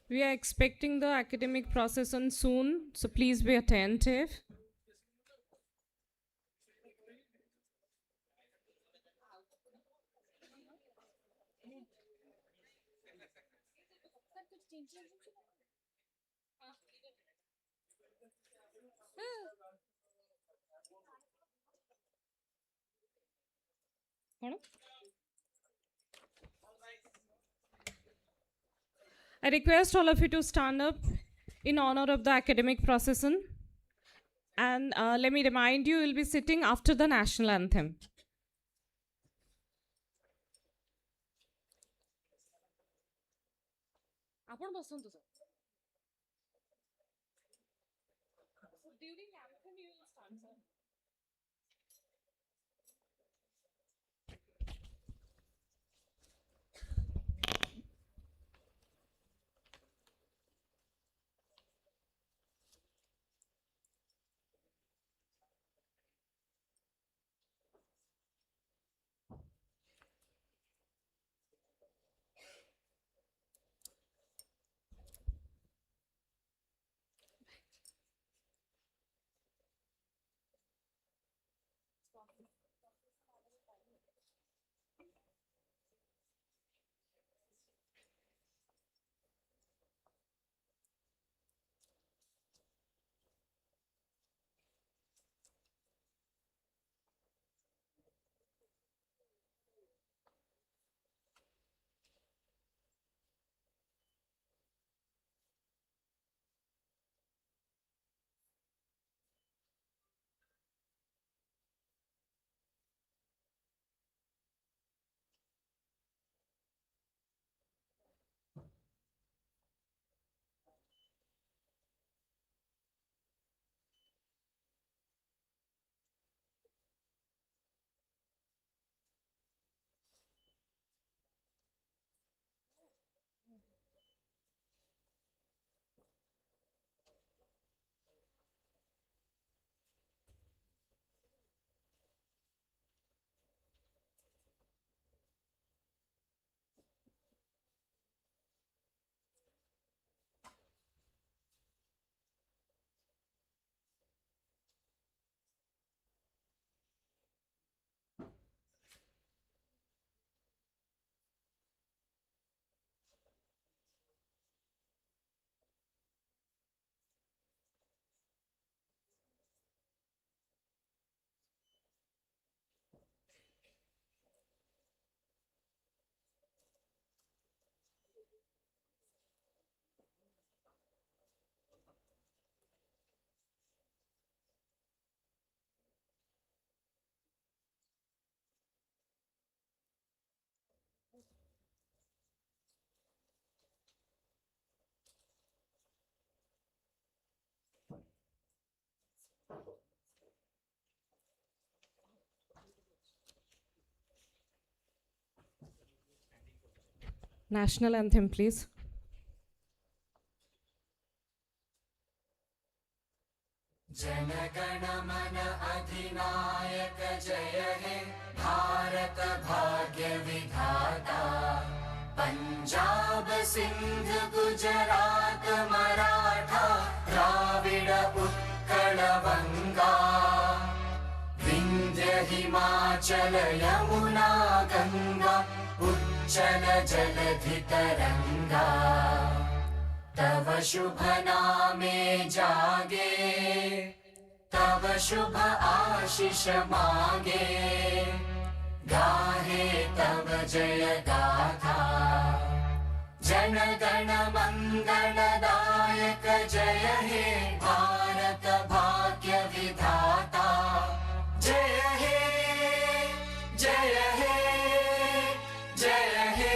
We are expecting the academic procession soon, so please be attentive. I request all of you to stand up in honor of the academic procession. And let me remind you, you'll be sitting after the national anthem. During anthem, you will stand, sir. National anthem, please. जनगण मन अधिनायक जय हे भारत भाग्य विधाता पंजाब सिंध गुजरात मराठा द्राविड उत्कल बंगा विंध्य हिमाचल यमुना गंगा उच्चल जलधि तरंगा तव शुभ नामे जागे तव शुभ आशीष मागे गाहे तव जय गाथा जन गण मंगलदायक जय हे भारत भाग्य विधाता जय हे जय हे जय हे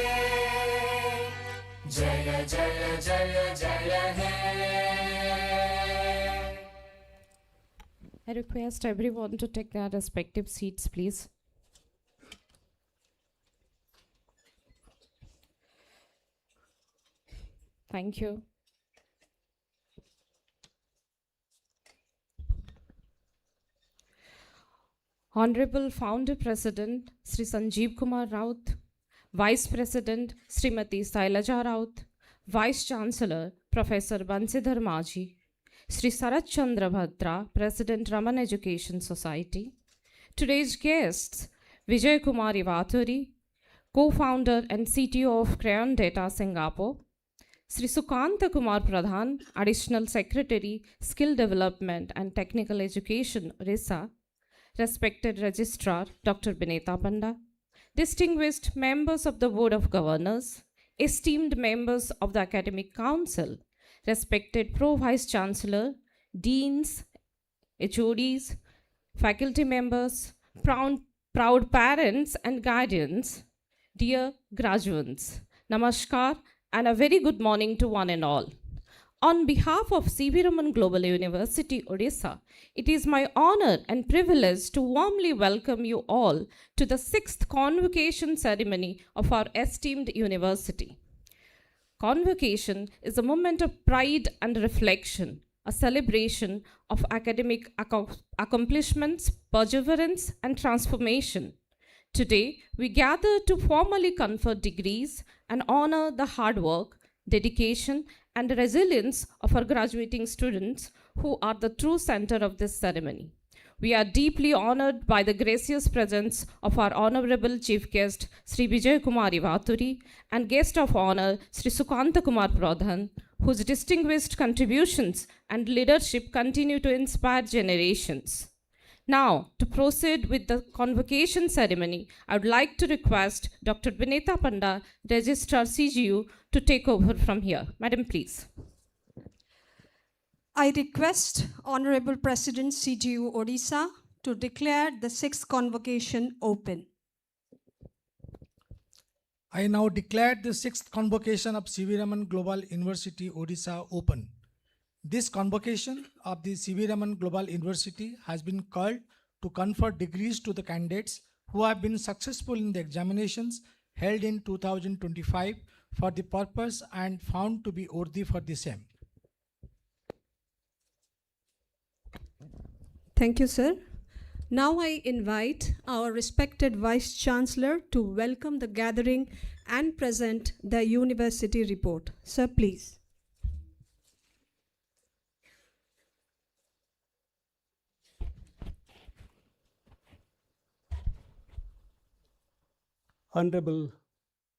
जय जय जय जय हे I request everyone to take their respective seats, please. Thank you. Honorable Founder President Sri Sanjeev Kumar Raut, Vice President Srimati Sailaja Raut, Vice Chancellor Professor Bansidhar Maji, Sri Sarat Chandra Bhadra, President Raman Education Society. Today's guests, Vijay Kumar Ivaturi, co-founder and CTO of Crayon Data Singapore, Sri Sukanta Kumar Pradhan, Additional Secretary, Skill Development and Technical Education, RISA, respected Registrar Dr. Bineta Panda, distinguished members of the Board of Governors, esteemed members of the Academic Council, respected Pro-Vice Chancellor, Deans, HODs, faculty members, proud parents and guardians, dear graduates, Namaskar and a very good morning to one and all. On behalf of C.V. Raman Global University, Odisha, it is my honor and privilege to warmly welcome you all to the 6th Convocation ceremony of our esteemed university. Convocation is a moment of pride and reflection, a celebration of academic accomplishments, perseverance, and transformation. Today, we gather to formally confer degrees and honor the hard work, dedication, and resilience of our graduating students who are the true center of this ceremony. We are deeply honored by the gracious presence of our honorable chief guest, Sri Vijay Kumar Ivaturi, and guest of honor, Sri Sukanta Kumar Pradhan, whose distinguished contributions and leadership continue to inspire generations. Now, to proceed with the convocation ceremony, I would like to request Dr. Bineta Panda, Registrar CGU, to take over from here. Madam, please. I request Honorable President CGU Odisha to declare the 6th convocation open. I now declare the 6th convocation of C.V. Raman Global University Odisha open. This convocation of the C.V. Raman Global University has been called to confer degrees to the candidates who have been successful in the examinations held in 2025 for the purpose and found to be worthy for the same. Thank you, sir. Now I invite our respected Vice Chancellor to welcome the gathering and present the university report. Sir, please. Honorable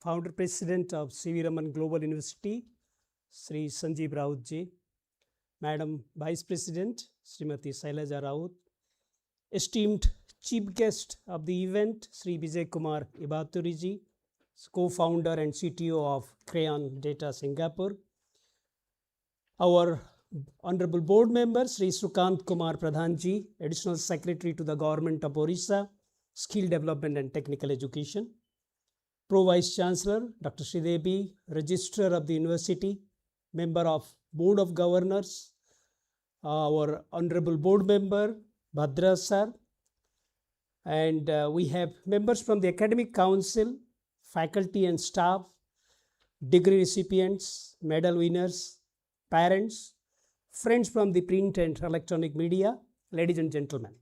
Founder President of C.V. Raman Global University, Sri Sanjeev Raut ji, Madam Vice President, Srimati Shailaja Raut, esteemed Chief Guest of the event, Sri Vijay Kumar Ivaturi ji, co-founder and CTO of Crayon Data Singapore, our Honorable Board Member, Sri Sukant Kumar Pradhan ji, Additional Secretary to the Government of Orissa, Skill Development and Technical Education, Pro-Vice Chancellor, Dr. Sridevi, Registrar of the University, Member of Board of Governors, our Honorable Board Member, Bhadra sir, and we have members from the Academic Council, faculty and staff, degree recipients, medal winners, parents, friends from the print and electronic media, ladies and gentlemen.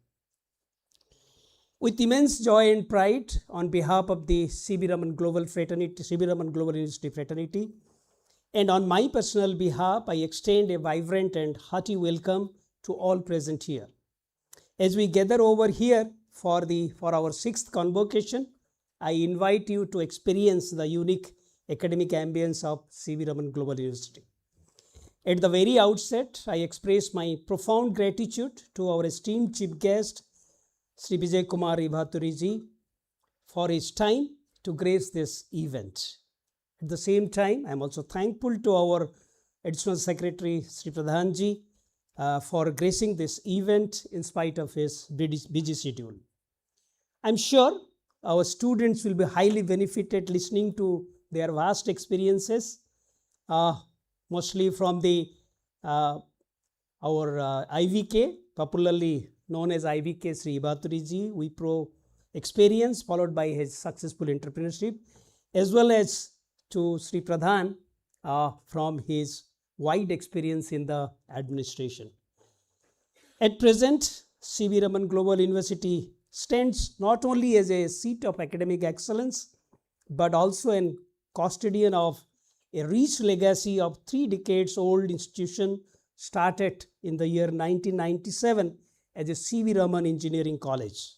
With immense joy and pride, on behalf of the C.V. Raman Global Fraternity, C.V. Raman Global University Fraternity, and on my personal behalf, I extend a vibrant and hearty welcome to all present here. As we gather over here for our 6th convocation, I invite you to experience the unique academic ambience of C.V. Raman Global University. At the very outset, I express my profound gratitude to our esteemed chief guest, Sri Vijay Kumar Ivaturi ji, for his time to grace this event. At the same time, I am also thankful to our Additional Secretary, Sri Pradhan ji, for gracing this event in spite of his busy schedule. I am sure our students will be highly benefited listening to their vast experiences, mostly from the our IVK, popularly known as IVK Sri Ivaturi ji, Wipro experience followed by his successful entrepreneurship, as well as to Sri Pradhan from his wide experience in the administration. At present, C.V. Raman Global University stands not only as a seat of academic excellence, but also an custodian of a rich legacy of 3 decades-old institution started in the year 1997 as a C.V. Raman Engineering College.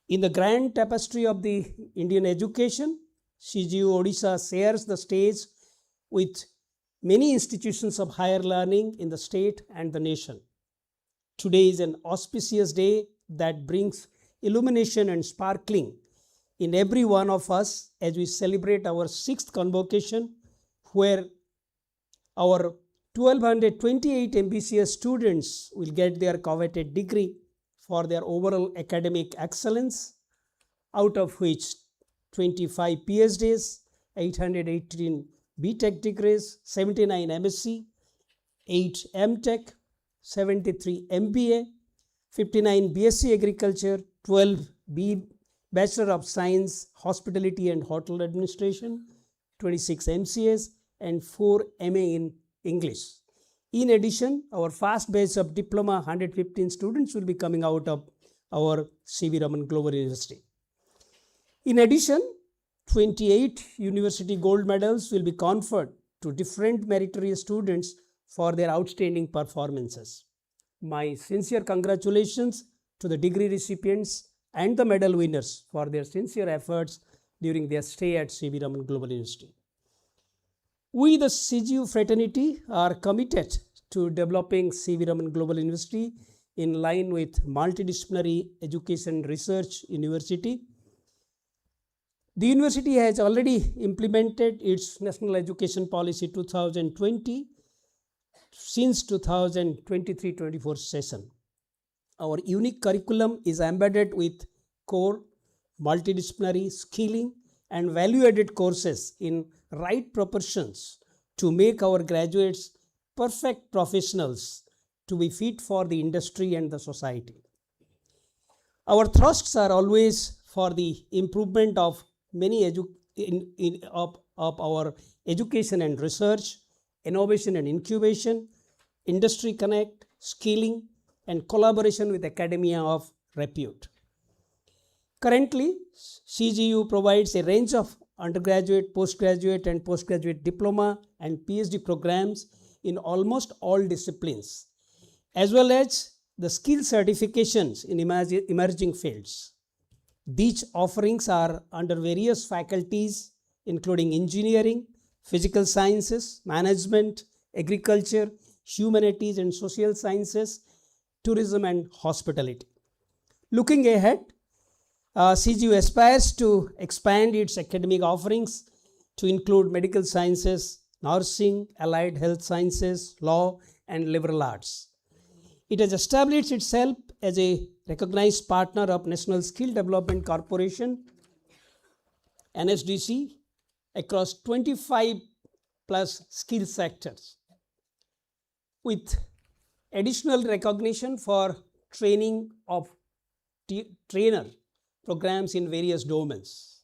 In the grand tapestry of the Indian education, CGU Odisha shares the stage with many institutions of higher learning in the state and the nation. Today is an auspicious day that brings illumination and sparkling in every one of us as we celebrate our 6th convocation, where our 1228 MBCS students will get their coveted degree for their overall academic excellence, out of which 25 PhDs, 818 BTech degrees, 79 MSc, 8 MTech, 73 MBA, 59 BSc Agriculture, 12 B Bachelor of Science, Hospitality and Hotel Administration, 26 MCAs, and 4 MA in English. In addition, our first batch of diploma 115 students will be coming out of our C.V. Raman Global University. In addition, 28 university gold medals will be conferred to different meritorious students for their outstanding performances. My sincere congratulations to the degree recipients and the medal winners for their sincere efforts during their stay at C.V. Raman Global University. We, the CGU fraternity, are committed to developing C.V. Raman Global University in line with multidisciplinary education research university. The university has already implemented its National Education Policy 2020 since 2023-24 session. Our unique curriculum is embedded with core, multidisciplinary, skilling and value-added courses in right proportions to make our graduates perfect professionals to be fit for the industry and the society. Our thrusts are always for the improvement of many of our education and research, innovation and incubation, industry connect, skilling, and collaboration with academia of repute. Currently, CGU provides a range of undergraduate, postgraduate, and postgraduate diploma and PhD programs in almost all disciplines, as well as the skill certifications in emerging fields. These offerings are under various faculties, including engineering, physical sciences, management, agriculture, humanities and social sciences, tourism and hospitality. Looking ahead, CGU aspires to expand its academic offerings to include medical sciences, nursing, allied health sciences, law, and liberal arts. It has established itself as a recognized partner of National Skill Development Corporation, NSDC, across 25 plus skill sectors, with additional recognition for training of trainer programs in various domains.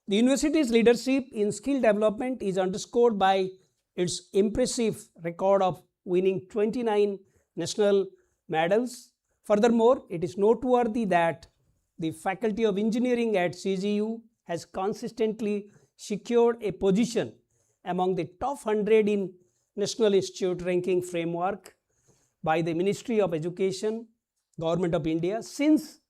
The university's leadership in skill development is underscored by its impressive record of winning 29 national medals. Furthermore, it is noteworthy that the Faculty of Engineering at CGU has consistently secured a position among the top 100 in National Institute ranking framework by the Ministry of Education, Government of India since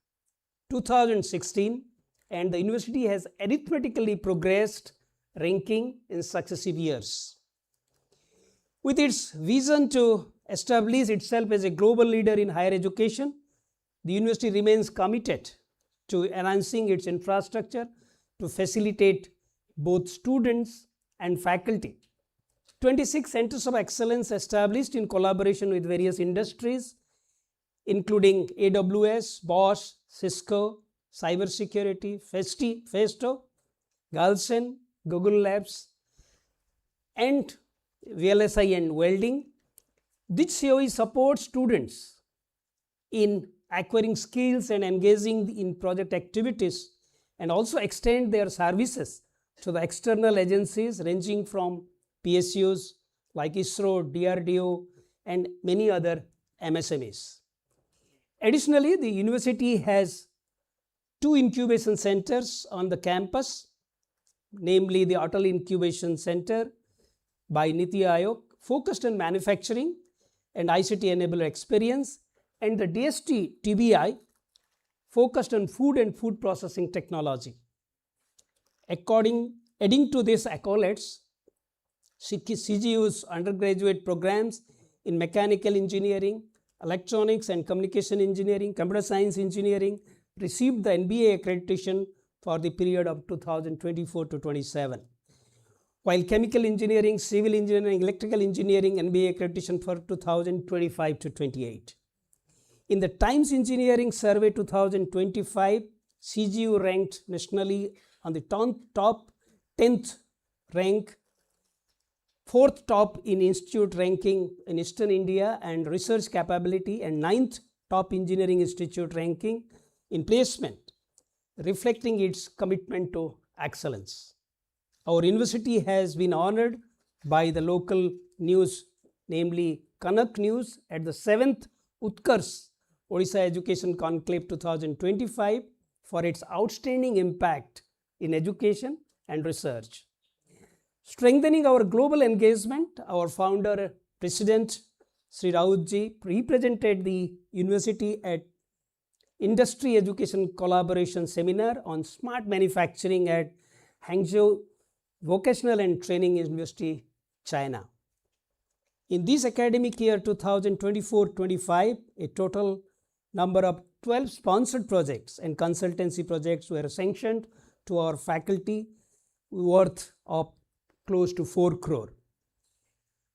2016, and the university has arithmetically progressed ranking in successive years. With its vision to establish itself as a global leader in higher education, the university remains committed to enhancing its infrastructure to facilitate both students and faculty. 26 centers of excellence established in collaboration with various industries, including AWS, Bosch, Cisco, cybersecurity, Festo, Galsen, Google Labs, and VLSI and welding. This COE supports students in acquiring skills and engaging in project activities, and also extend their services to the external agencies ranging from PSUs like ISRO, DRDO, and many other MSMEs. Additionally, the university has 2 incubation centers on the campus, namely the Atal Incubation Center by Niti Aayog, focused on manufacturing and ICT enabler experience, and the DST TBI focused on food and food processing technology. Adding to these accolades, CGU's undergraduate programs in mechanical engineering, electronics and communication engineering, computer science engineering received the NBA accreditation for the period of 2024 to 27. While chemical engineering, civil engineering, electrical engineering NBA accreditation for 2025 to 28. In the Times Engineering Survey 2025, CGU ranked nationally on the top 10th rank, 4th top in institute ranking in Eastern India and research capability, and 9th top engineering institute ranking in placement, reflecting its commitment to excellence. Our university has been honored by the local news, namely Kanak News, at the 7th Utkarsh Odisha Education Conclave 2025 for its outstanding impact in education and research. Strengthening our global engagement, our founder, President Sri Rautji represented the university at Industry Education Collaboration Seminar on Smart Manufacturing at Hangzhou Vocational and Training University, China. In this academic year 2024-25, a total number of 12 sponsored projects and consultancy projects were sanctioned to our faculty worth of close to 4 crore.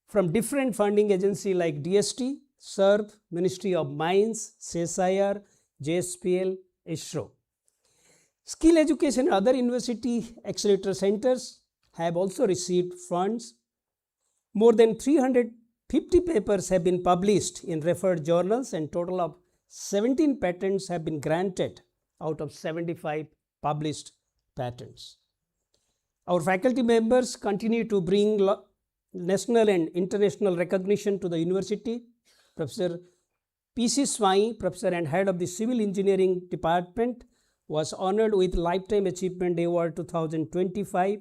From different funding agencies like DST, SERB, Ministry of Mines, CSIR, JSPL, ISRO. Skill education and other university accelerator centers have also received funds. More than 350 papers have been published in referred journals, and total of 17 patents have been granted out of 75 published patents. Our faculty members continue to bring national and international recognition to the university. Professor P.C. Swai, Professor and Head of the Civil Engineering Department, was honored with Lifetime Achievement Award 2025.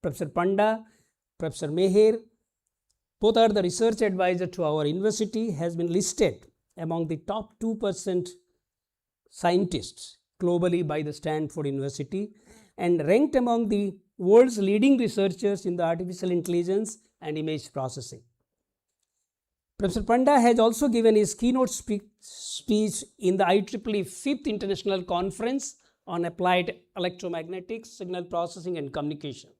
Professor Panda, Professor Meher, both are the research advisor to our university, has been listed among the top 2% scientists globally by the Stanford University and ranked among the world's leading researchers in the artificial intelligence and image processing. Professor Panda has also given his keynote speech in the IEEE 5th International Conference on Applied Electromagnetics, Signal Processing and Communication.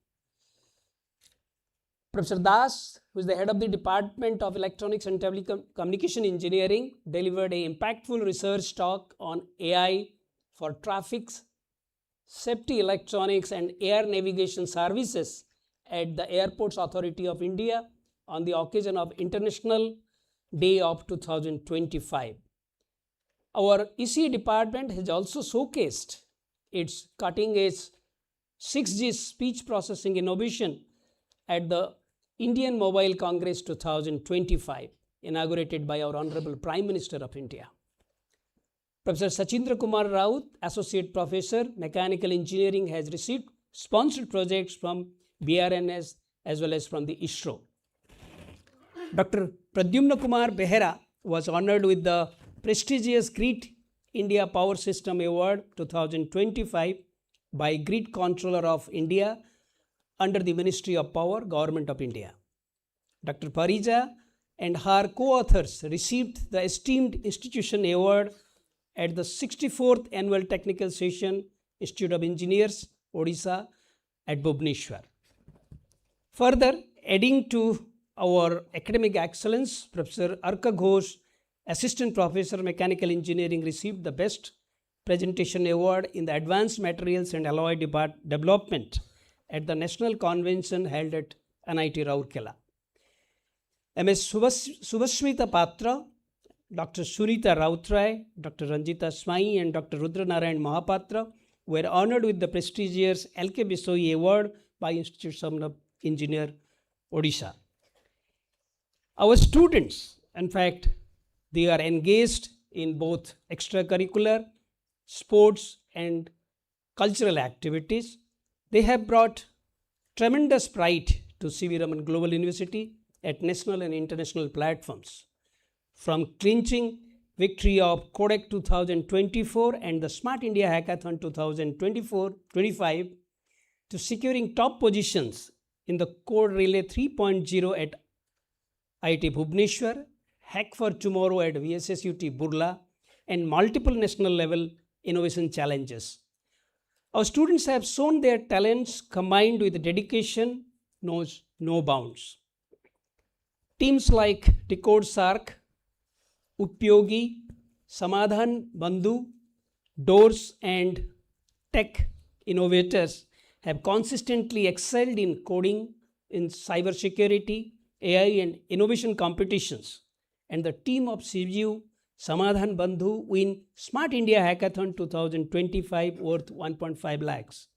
Professor Das, who is the head of the Department of Electronics and Telecommunication Engineering, delivered an impactful research talk on AI for traffic, safety electronics and air navigation services at the Airports Authority of India on the occasion of International Day of 2025. Our ECE department has also showcased its cutting-edge 6G speech processing innovation at the Indian Mobile Congress 2025, inaugurated by our Honorable Prime Minister of India. Professor Sachindra Kumar Raut, Associate Professor, Mechanical Engineering, has received sponsored projects from BRNS as well as from the ISRO. Dr. Pradyumna Kumar Behera was honored with the prestigious Grid India Power System Award 2025 by Grid Controller of India under the Ministry of Power, Government of India. Dr. Parija and her co-authors received the esteemed Institution Award at the 64th Annual Technical Session, Institute of Engineers, Odisha at Bhubaneswar. Further, adding to our academic excellence, Professor Arka Ghosh, Assistant Professor Mechanical Engineering, received the Best Presentation Award in the Advanced Materials and Alloy Development at the National Convention held at NIT Rourkela. MS Subhasmita Patra, Dr. Sunita Rautray, Dr. Ranjita Swai and Dr. Rudra Narayan Mahapatra were honored with the prestigious L.K. Bisoi Award by Institution of Engineer, Odisha. Our students, in fact, they are engaged in both extracurricular, sports and cultural activities. They have brought tremendous pride to CV Raman Global University at national and international platforms. From clinching victory of Codec 2024 and the Smart India Hackathon 2024-25 to securing top positions in the Code Relay 3.0 at IIT Bhubaneswar, Hack for Tomorrow at VSSUT Burla, and multiple national level innovation challenges. Our students have shown their talents combined with dedication knows no bounds. Teams like Decode Sark, Upyogi, Samadhan Bandhu, Doors, and Tech Innovators have consistently excelled in coding, in cybersecurity, AI, and innovation competitions. And the team of CGU Samadhan Bandhu win Smart India Hackathon 2025 worth 1.5 lakhs.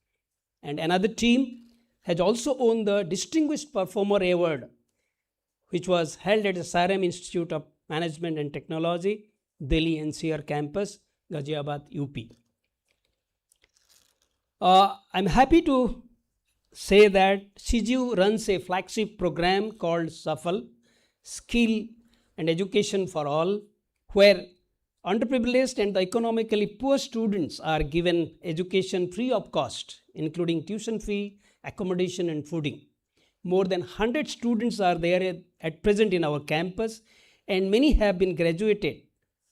And another team has also won the Distinguished Performer Award, which was held at the SRM Institute of Management and Technology, Delhi NCR campus, Ghaziabad, UP. I'm happy to say that CGU runs a flagship program called SAFAL, Skill and Education for All, where underprivileged and the economically poor students are given education free of cost, including tuition fee, accommodation, and fooding. More than 100 students are there at present in our campus, and many have been graduated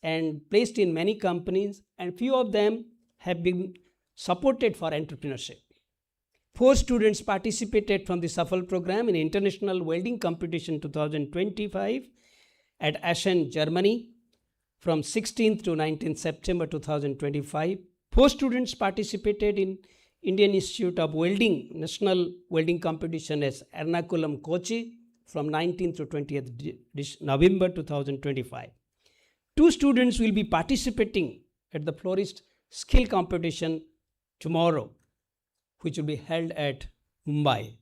and placed in many companies, and few of them have been supported for entrepreneurship. 4 students participated from the SAFAL program in International Welding Competition 2025 at Essen, Germany from 16th to 19th September 2025. 4 students participated in Indian Institute of Welding National Welding Competition as Ernakulam, Kochi from 19th to 20th November 2025. 2 students will be participating at the Florist Skill Competition tomorrow, which will be held at Mumbai.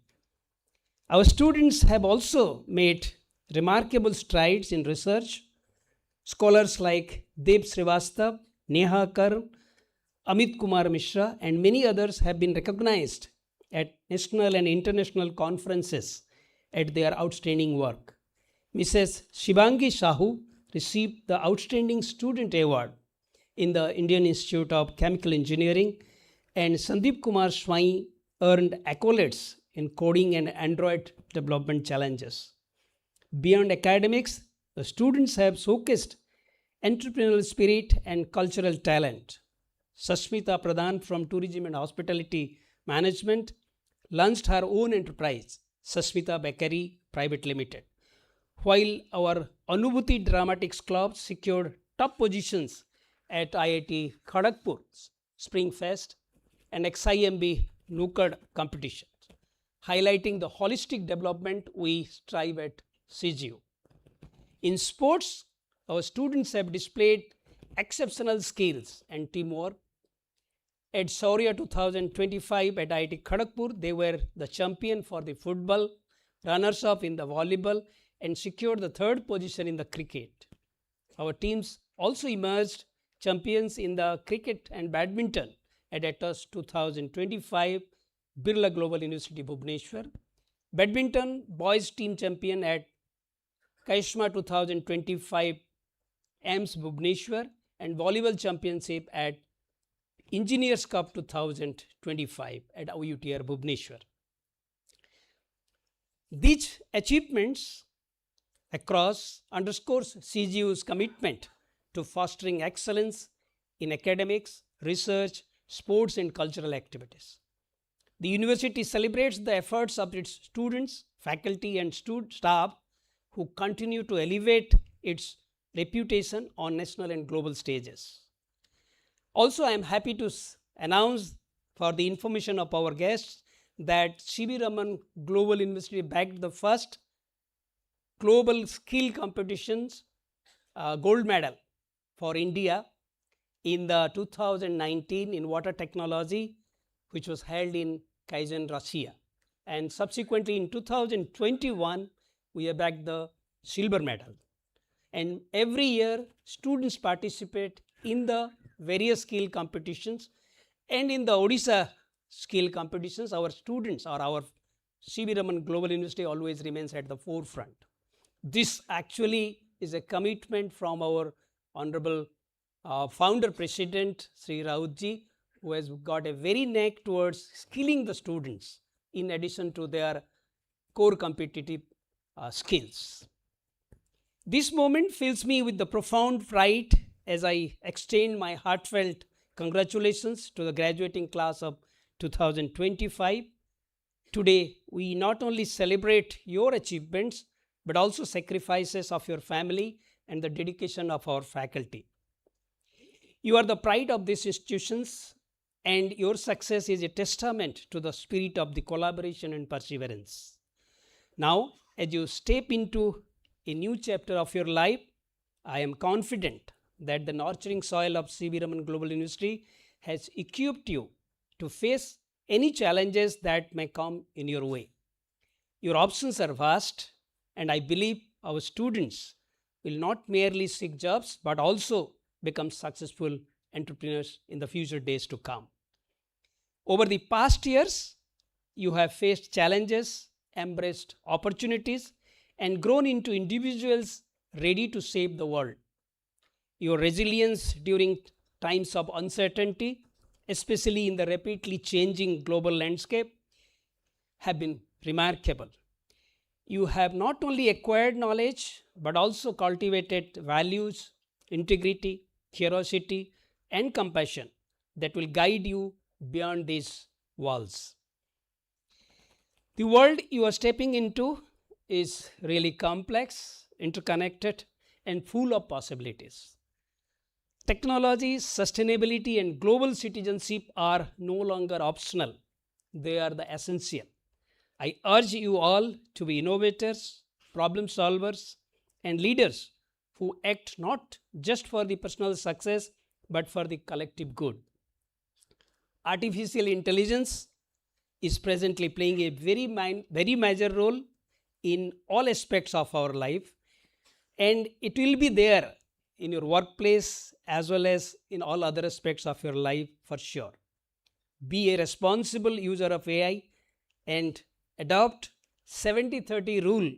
Our students have also made remarkable strides in research. Scholars like Deb Srivastav, Neha Karn, Amit Kumar Mishra, and many others have been recognized at national and international conferences at their outstanding work. Mrs. Shivangi Sahu received the Outstanding Student Award in the Indian Institute of Chemical Engineering, and Sandeep Kumar Swai earned accolades in coding and Android development challenges. Beyond academics, the students have showcased entrepreneurial spirit and cultural talent. Sasmita Pradhan from Tourism and Hospitality Management launched her own enterprise, Sasmita Bakery Private Limited, while our Anubhuti Dramatics Club secured top positions at IIT Kharagpur's Spring Fest and XIMB Nukkad competitions, highlighting the holistic development we strive at CGU. In sports, our students have displayed exceptional skills and teamwork. At Shaurya 2025 at IIT Kharagpur, they were the champion for the football, runners-up in the volleyball, and secured the 3rd position in the cricket. Our teams also emerged champions in the cricket and badminton at ATOS 2025 Birla Global University Bhubaneswar, badminton boys team champion at Kaishma 2025 AIMS Bhubaneswar, and volleyball championship at Engineers Cup 2025 at UTR Bhubaneswar. These achievements across underscores CGU's commitment to fostering excellence in academics, research, sports, and cultural activities. The university celebrates the efforts of its students, faculty, and staff who continue to elevate its reputation on national and global stages. Also, I am happy to announce for the information of our guests that CV Raman Global University bagged the first global skill competitions gold medal for India in the 2019 in water technology, which was held in Kaizen, Russia. And subsequently in 2021, we have bagged the silver medal. And every year, students participate in the various skill competitions, and in the Odisha skill competitions, our students or our C.V. Raman Global University always remains at the forefront. This actually is a commitment from our Honorable Founder President Sri Rautji, who has got a very knack towards skilling the students in addition to their core competitive skills. This moment fills me with the profound pride as I extend my heartfelt congratulations to the graduating class of 2025. Today, we not only celebrate your achievements, but also sacrifices of your family and the dedication of our faculty. You are the pride of these institutions, and your success is a testament to the spirit of the collaboration and perseverance. Now, as you step into a new chapter of your life, I am confident that the nurturing soil of C.V. Raman Global University has equipped you to face any challenges that may come in your way. Your options are vast, and I believe our students will not merely seek jobs but also become successful entrepreneurs in the future days to come. Over the past years, you have faced challenges, embraced opportunities, and grown into individuals ready to save the world. Your resilience during times of uncertainty, especially in the rapidly changing global landscape, have been remarkable. You have not only acquired knowledge but also cultivated values, integrity, curiosity, and compassion that will guide you beyond these walls. The world you are stepping into is really complex, interconnected, and full of possibilities. Technology, sustainability, and global citizenship are no longer optional, they are the essential. I urge you all to be innovators, problem solvers, and leaders who act not just for the personal success but for the collective good. Artificial intelligence is presently playing a very major role in all aspects of our life, and it will be there in your workplace as well as in all other aspects of your life for sure. Be a responsible user of AI and adopt 70-30 rule,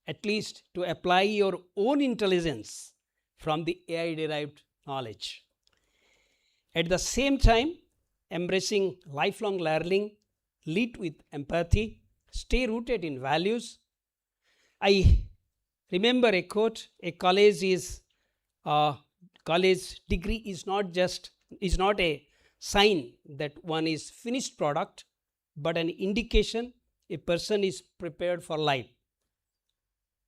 at least to apply your own intelligence from the AI derived knowledge. At the same time, embracing lifelong learning, lead with empathy, stay rooted in values. I remember a quote: a college degree is not a sign that one is finished product, but an indication a person is prepared for life.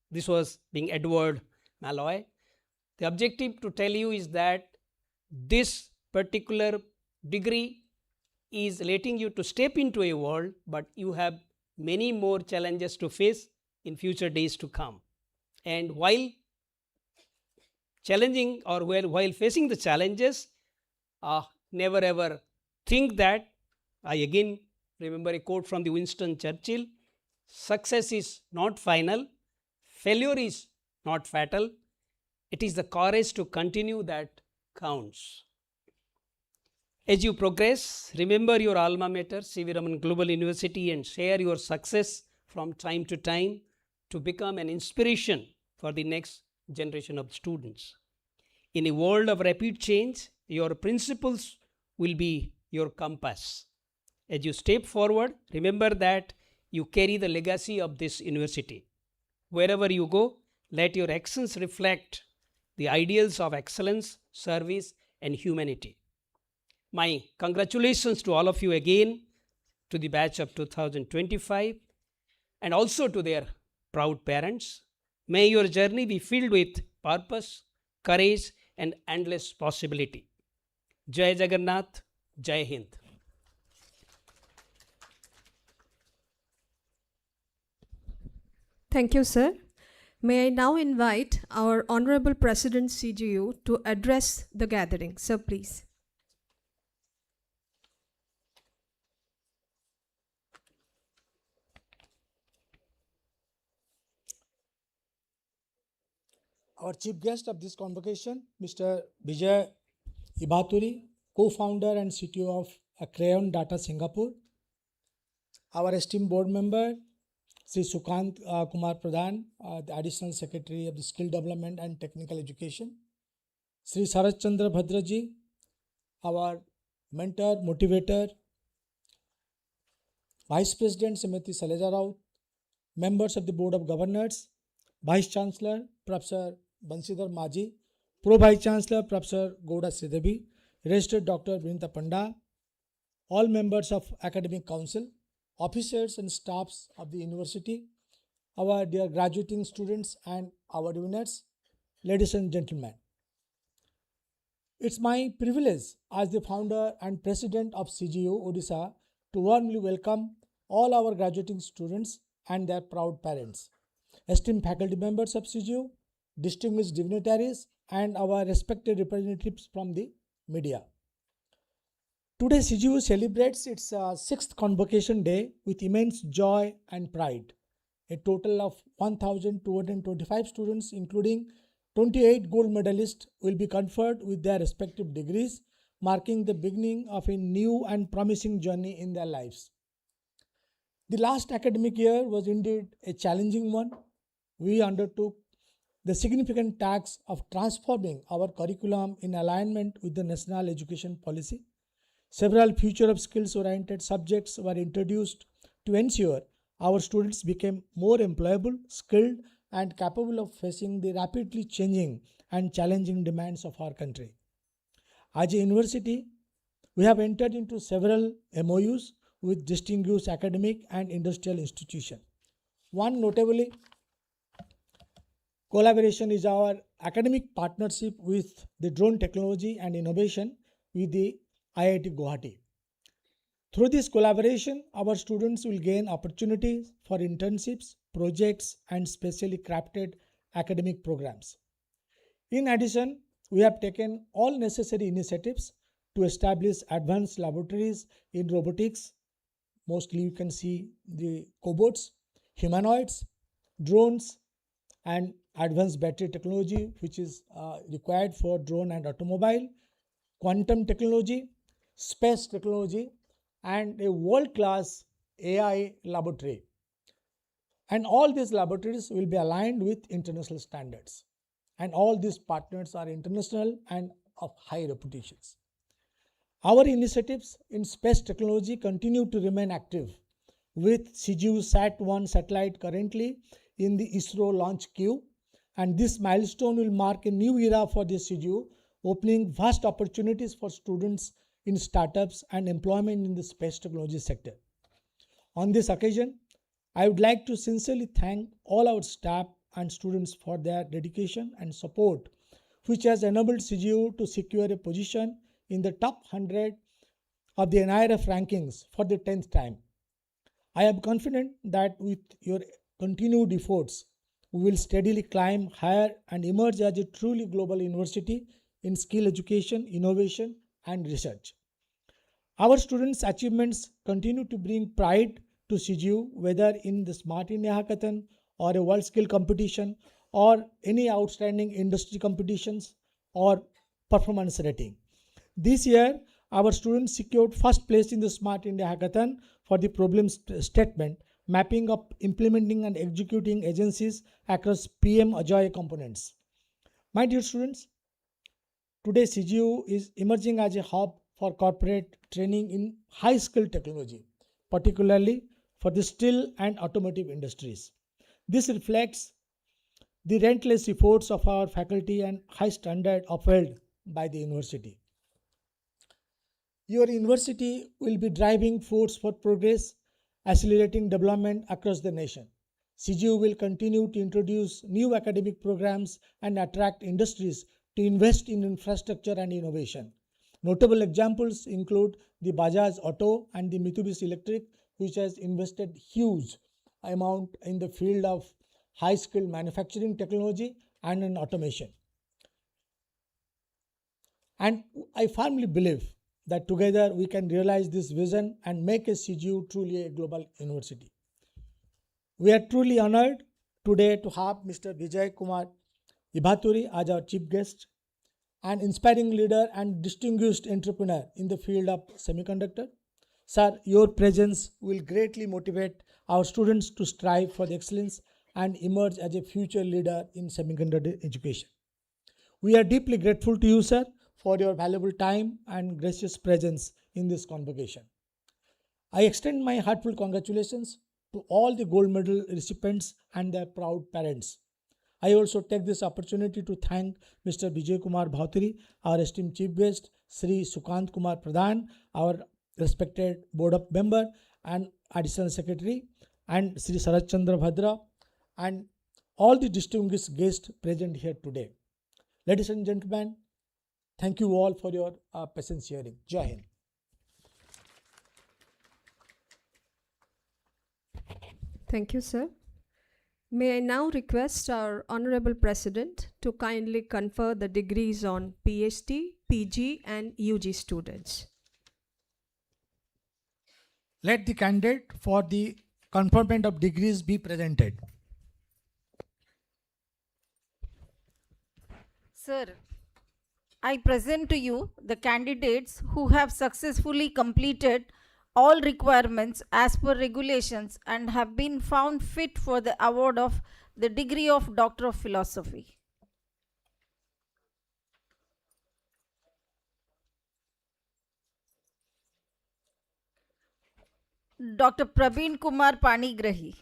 This was being Edward Malloy. The objective to tell you is that this particular degree is letting you to step into a world, but you have many more challenges to face in future days to come. And while challenging or while facing the challenges, never ever think that, I again remember a quote from the Winston Churchill: success is not final, failure is not fatal, it is the courage to continue that counts. As you progress, remember your alma mater, C.V. Raman Global University, and share your success from time to time to become an inspiration for the next generation of students. In a world of rapid change, your principles will be your compass. As you step forward, remember that you carry the legacy of this university. Wherever you go, let your actions reflect the ideals of excellence, service, and humanity. My congratulations to all of you again, to the batch of 2025, and also to their proud parents. May your journey be filled with purpose, courage, and endless possibility. Jai Jagannath, Jai Hind. Thank you, sir. May I now invite our Honorable President CGU to address the gathering. Sir, please. Our chief guest of this convocation, Mr. Vijay Ibaturi, co-founder and CTO of Crayon Data Singapore. our esteemed board member, Sri Sukant Kumar Pradhan, the Additional Secretary of the Skill Development and Technical Education, Sri Sarat Chandra Bhadraji, our mentor, motivator, Vice President Srimati Saleja Rao, members of the Board of Governors, Vice Chancellor Professor Bansidhar Maji, Pro Vice Chancellor Professor Gouda Sridevi, Registered Dr. Vinita Panda, all members of Academic Council, officers and staffs of the university, our dear graduating students and our winners, ladies and gentlemen. It's my privilege as the founder and president of CGU Odisha to warmly welcome all our graduating students and their proud parents, esteemed faculty members of CGU, distinguished dignitaries, and our respected representatives from the media. Today, CGU celebrates its 6th Convocation Day with immense joy and pride. A total of 1,225 students, including 28 gold medalists, will be conferred with their respective degrees, marking the beginning of a new and promising journey in their lives. The last academic year was indeed a challenging one. We undertook the significant task of transforming our curriculum in alignment with the national education policy. Several future of skills oriented subjects were introduced to ensure our students became more employable, skilled, and capable of facing the rapidly changing and challenging demands of our country. As a university, we have entered into several MOUs with distinguished academic and industrial institutions. One notably collaboration is our academic partnership with the drone technology and innovation with the IIT Guwahati. Through this collaboration, our students will gain opportunities for internships, projects, and specially crafted academic programs. In addition, we have taken all necessary initiatives to establish advanced laboratories in robotics. Mostly you can see the cobots, humanoids, drones, and advanced battery technology, which is required for drone and automobile, quantum technology, space technology, and a world-class AI laboratory. And all these laboratories will be aligned with international standards. And all these partners are international and of high reputations. Our initiatives in space technology continue to remain active, with CGU Sat-1 satellite currently in the ISRO launch queue, and this milestone will mark a new era for the CGU, opening vast opportunities for students in startups and employment in the space technology sector. On this occasion, I would like to sincerely thank all our staff and students for their dedication and support, which has enabled CGU to secure a position in the top 100 of the NIRF rankings for the 10th time. I am confident that with your continued efforts, we will steadily climb higher and emerge as a truly global university in skill education, innovation, and research. Our students' achievements continue to bring pride to CGU, whether in the Smart India Hackathon or a World Skill Competition or any outstanding industry competitions or performance rating. This year, our students secured first place in the Smart India Hackathon for the problem statement, mapping up, implementing and executing agencies across PM Agile components. My dear students, today CGU is emerging as a hub for corporate training in high-skilled technology, particularly for the steel and automotive industries. This reflects the relentless efforts of our faculty and high standard upheld by the university. Your university will be driving force for progress, accelerating development across the nation. CGU will continue to introduce new academic programs and attract industries to invest in infrastructure and innovation. Notable examples include the Bajaj Auto and the Mitsubishi Electric, which has invested huge amount in the field of high-skilled manufacturing technology and in automation. And I firmly believe that together we can realize this vision and make a CGU truly a global university. We are truly honored today to have Mr. Vijay Kumar Ibaturi as our chief guest, an inspiring leader and distinguished entrepreneur in the field of semiconductor. Sir, your presence will greatly motivate our students to strive for the excellence and emerge as a future leader in semiconductor education. We are deeply grateful to you, sir, for your valuable time and gracious presence in this convocation. I extend my heartfelt congratulations to all the gold medal recipients and their proud parents. I also take this opportunity to thank Mr. Vijay Kumar Bhautari, our esteemed chief guest, Sri Sukant Kumar Pradhan, our respected board of member and additional secretary, and Sri Sarat Chandra Bhadra, and all the distinguished guests present here today. Ladies and gentlemen, thank you all for your patience hearing. Jai Hind. Thank you, sir. May I now request our Honorable President to kindly confer the degrees on PhD, PG and UG students. Let the candidate for the conferment of degrees be presented. Sir, I present to you the candidates who have successfully completed all requirements as per regulations and have been found fit for the award of the degree of Doctor of Philosophy. Dr. Praveen Kumar Panigrahi.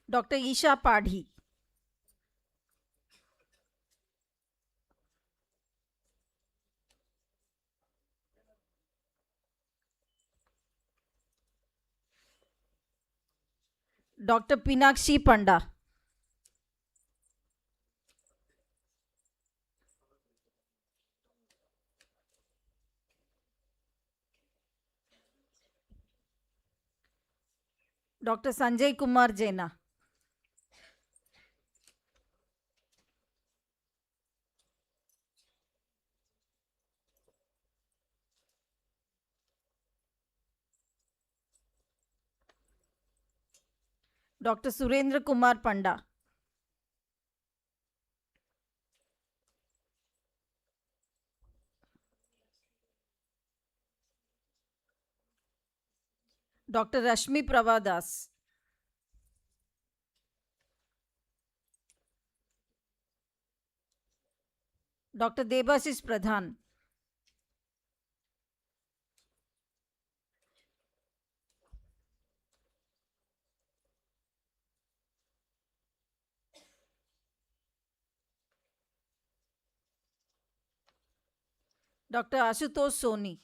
Dr. Isha Padhi. Dr. Pinakshi Panda. Dr. Sanjay Kumar Jaina. Dr. Surendra Kumar Panda. Dr. Rashmi Pravadas. Dr. Debashis Pradhan. Dr. Ashutosh Soni.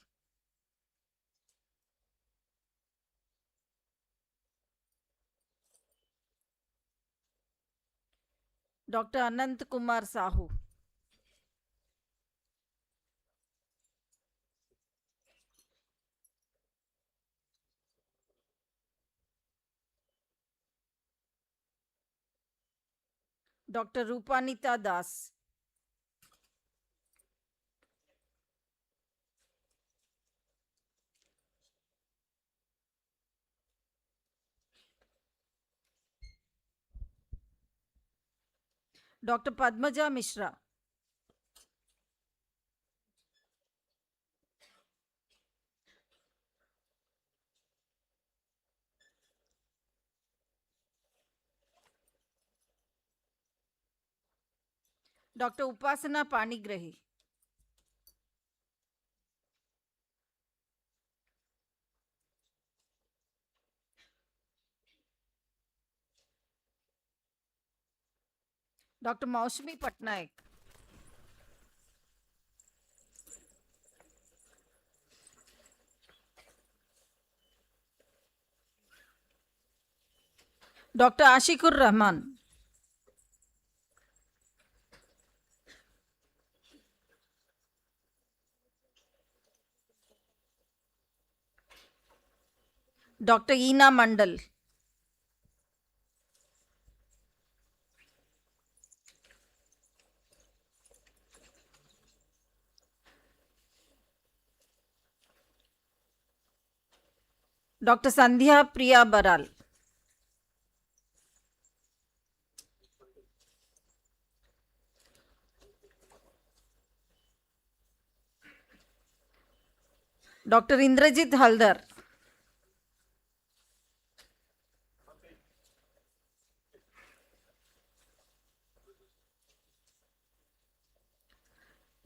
Dr. Anant Kumar Sahu. Dr. Rupanita Das. Dr. Padmaja Mishra. Dr. Upasana Panigrahi. Dr. Maushmi Patnaik. Dr. Ashikur Rahman. Dr. Eena Mandal. Dr. Sandhya Priya Baral. Dr. Indrajit Haldar.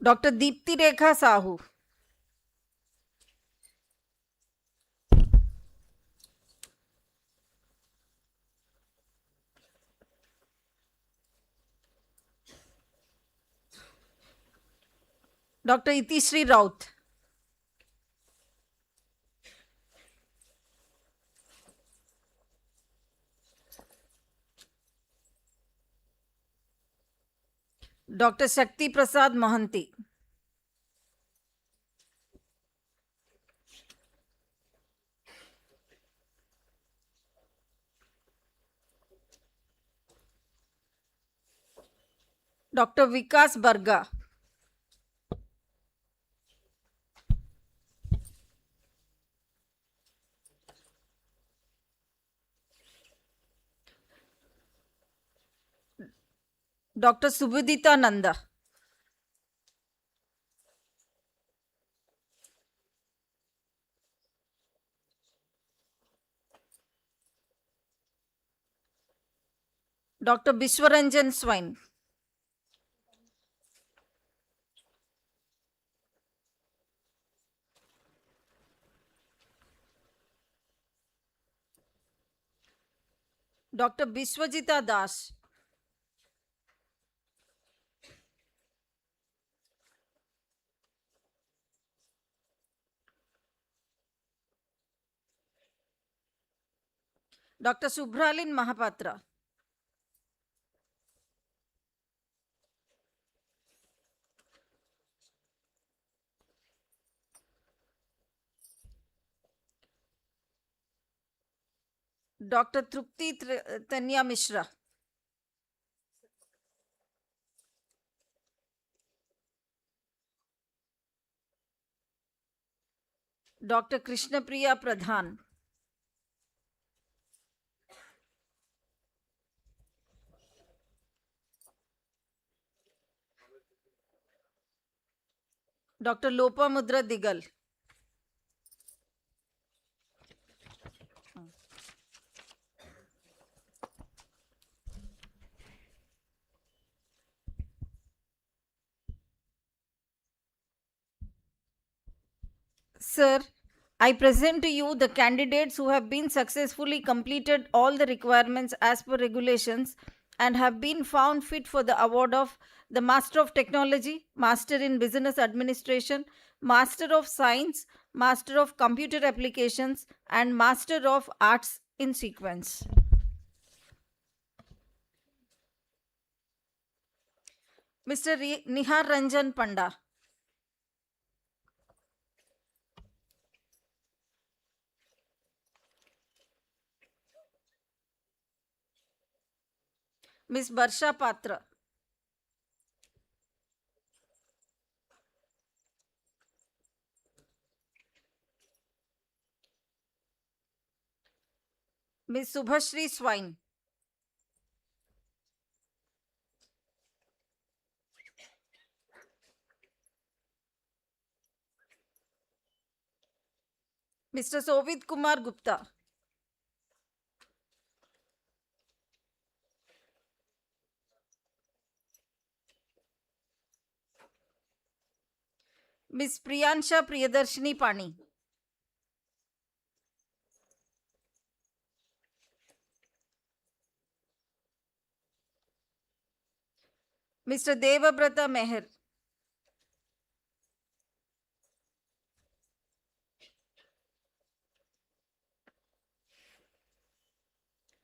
Dr. Deepti Rekha Sahu. Dr. Itishree Raut. Dr. Shakti Prasad Mohanty. Dr. Vikas Barga. Dr. Subudita Nanda. Dr. Bishwaranjan Swine. Dr. Bishwajita Das. Dr. Subhralin Mahapatra. Dr. Trupti Tanya Mishra. Dr. Krishnapriya Pradhan. Dr. Lopamudra Digal. Sir, I present to you the candidates who have been successfully completed all the requirements as per regulations and have been found fit for the award of the Master of Technology, Master in Business Administration, Master of Science, Master of Computer Applications, and Master of Arts in sequence. Mr. Nihar Ranjan Panda. Ms. Barsha Patra. Ms. Subhashri Swine. Mr. Sovit Kumar Gupta. Ms. Priyansha Priyadarshini Pani. Mr. Devabrata Meher.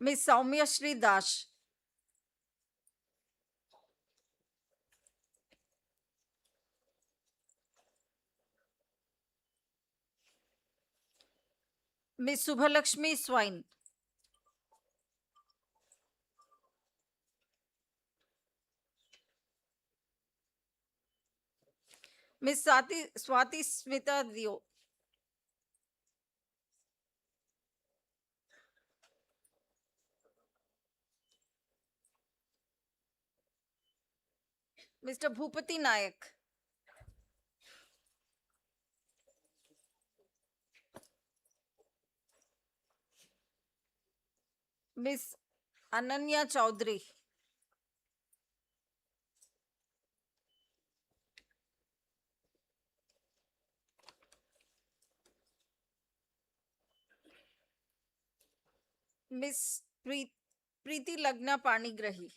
Ms. Saumya Shri Das. Ms. Subhalakshmi Swine. Ms. Swati Smita Dio. Mr. Bhupati Nayak. Miss Ananya Chaudhary. Miss Preeti Lagna Panigrahi.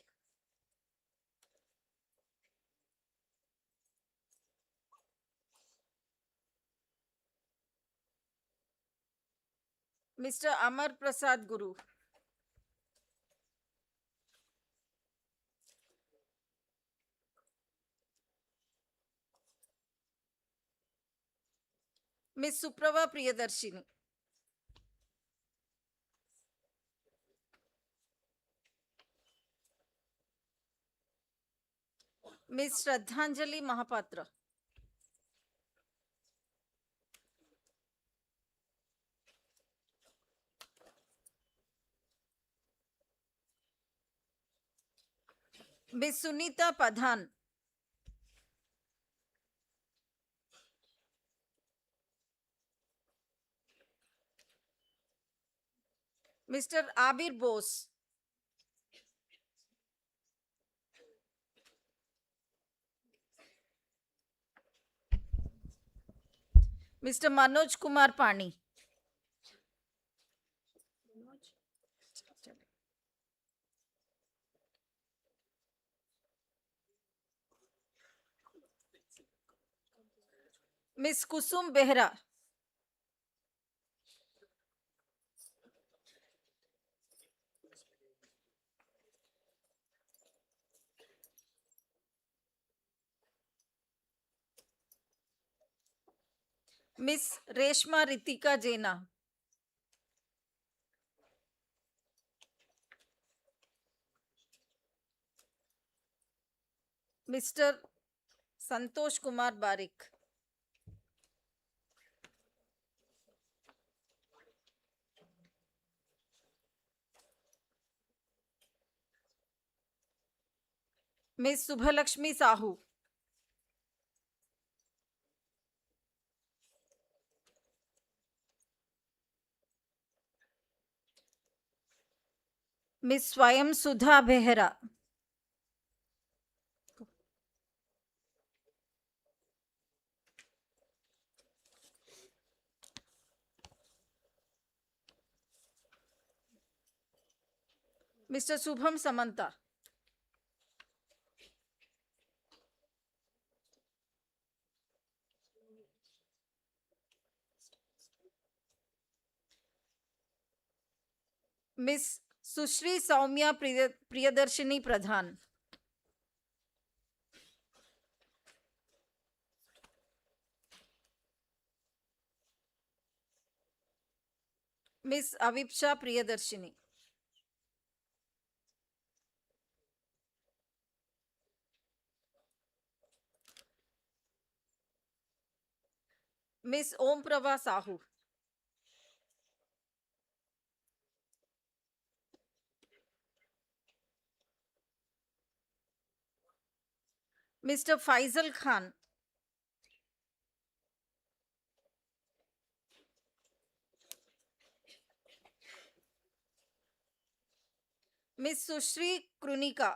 Mr. Amar Prasad Guru. Miss Suprava Priyadarshini. Miss Shraddhanjali Mahapatra. Miss Sunita Padhan. Mr. Abir Bose. Mr. Manoj Kumar Pani. Miss Kusum Behra. Miss Reshma Ritika Jaina. Mr. Santosh Kumar Barik. Miss Subhalakshmi Sahu. Miss Swayam Sudha Behera. Mr. Subham Samanta. Miss Sushri Saumya Priyadarshini Pradhan. Miss Avipsha Priyadarshini. Miss Om Prabha Sahu. Mr. Faisal Khan. Miss Sushri Krunika.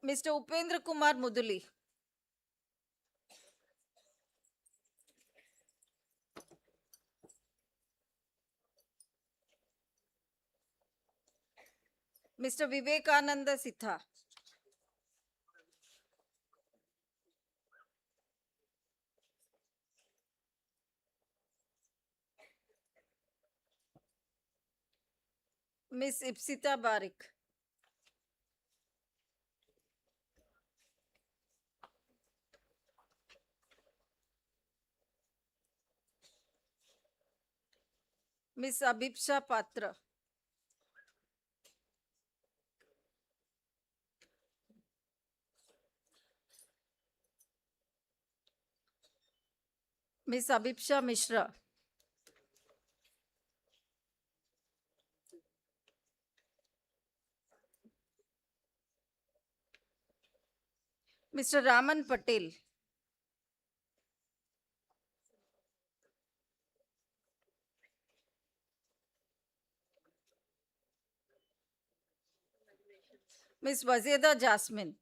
Mr. Upendra Kumar Muduli. Mr. Vivekananda Sitha. Miss Ipsita Barik. Miss Abhipsha Patra. Miss Abhipsha Mishra. Mr. Raman Patel. Ms. Wazeda Jasmine.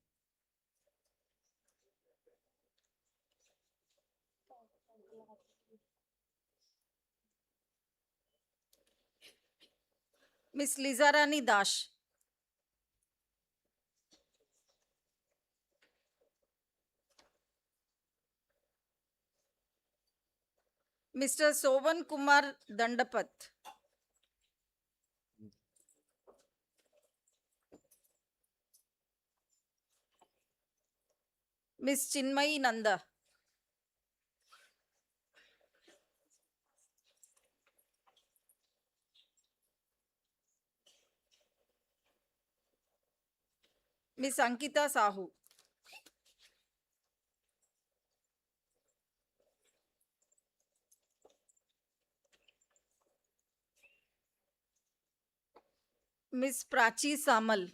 Ms. Lizarani Dash. Mr. Sovan Kumar Dandapat. Ms. Chinmayi Nanda. Ms. Ankita Sahu. Ms. Prachi Samal.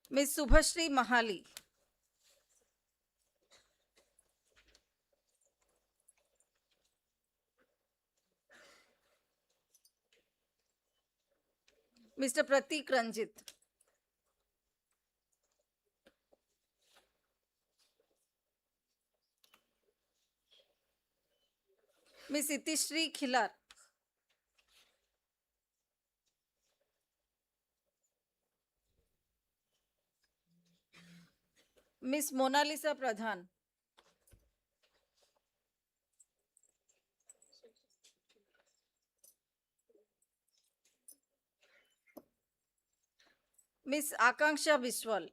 Ms. Subhashri Mahali. Mr. Pratik Ranjit. Ms. Itishri Khilar. Ms. Mona Lisa Pradhan. Ms. Akanksha Biswal.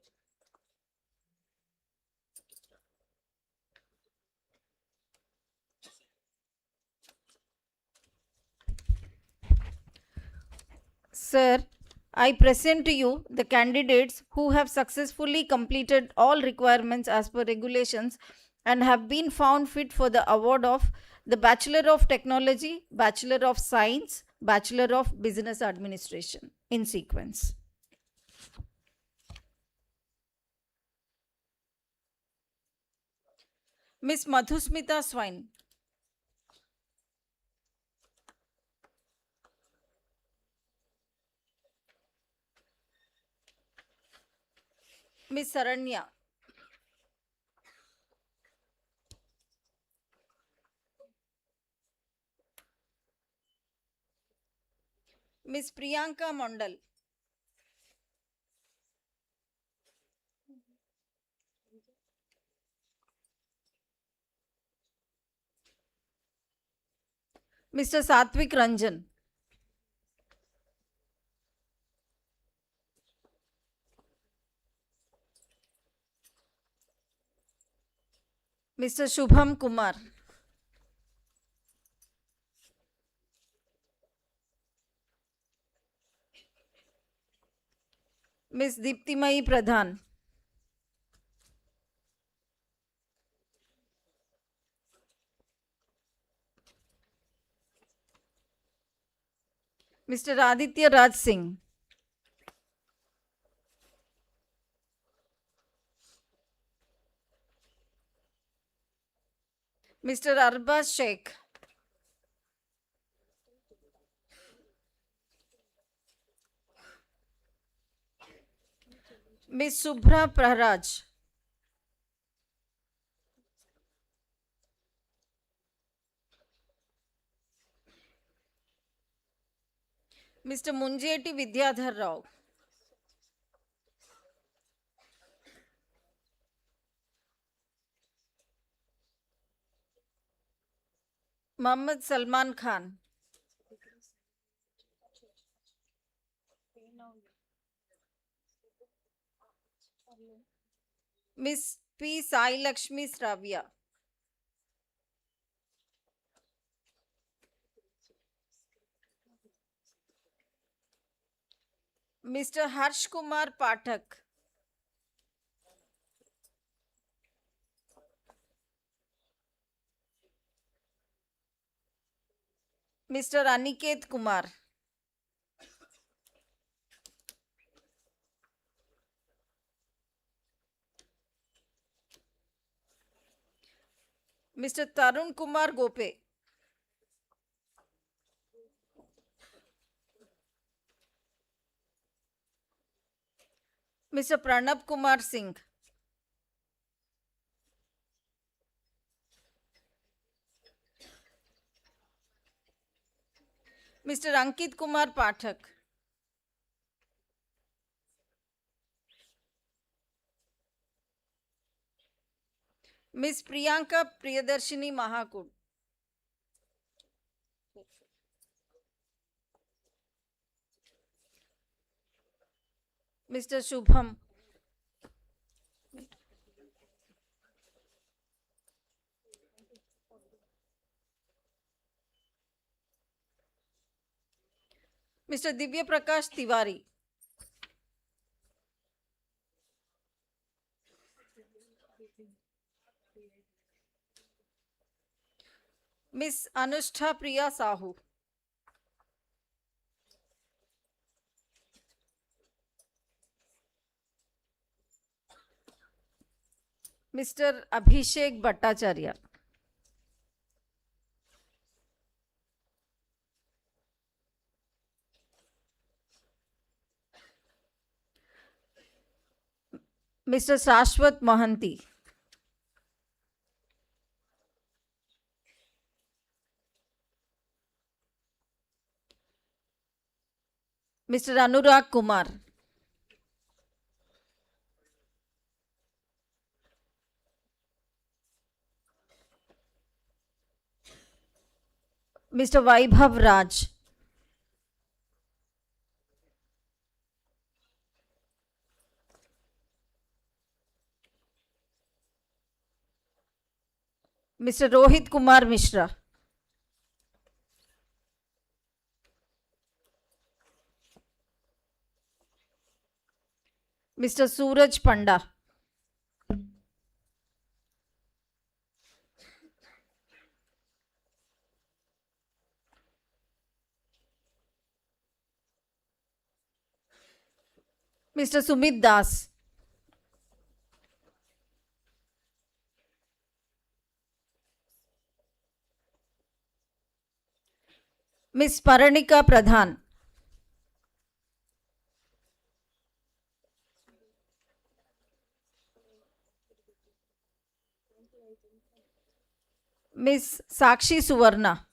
Sir, I present to you the candidates who have successfully completed all requirements as per regulations and have been found fit for the award of the Bachelor of Technology, Bachelor of Science, Bachelor of Business Administration in sequence. Ms. Madhusmita Swine. Ms. Saranya. Ms. Priyanka Mondal. Mr. Satvik Ranjan. Mr. Shubham Kumar. Ms. Deeptimayi Pradhan. Mr. Aditya Raj Singh. Mr. Arbaz Sheikh. Ms. Subhra Prahraj. Mr. Munjeti Vidyadhar Rao. Muhammad Salman Khan. Ms. P. Sai Lakshmi Sravya. Mr. Harsh Kumar Pathak. Mr. Aniket Kumar. Mr. Tarun Kumar Gope. Mr. Pranab Kumar Singh. Mr. Ankit Kumar Pathak. Ms. Priyanka Priyadarshini Mahakud. Mr. Shubham. Mr. Divya Prakash Tiwari. Ms. Anushtha Priya Sahu. Mr. Abhishek Bhattacharya. Mr. Shashwat Mohanty. Mr. Anurag Kumar. Mr. Vaibhav Raj. Mr. Rohit Kumar Mishra. Mr. Suraj Panda. Mr. Sumit Das. Ms. Paranika Pradhan. Ms. Sakshi Suvarna.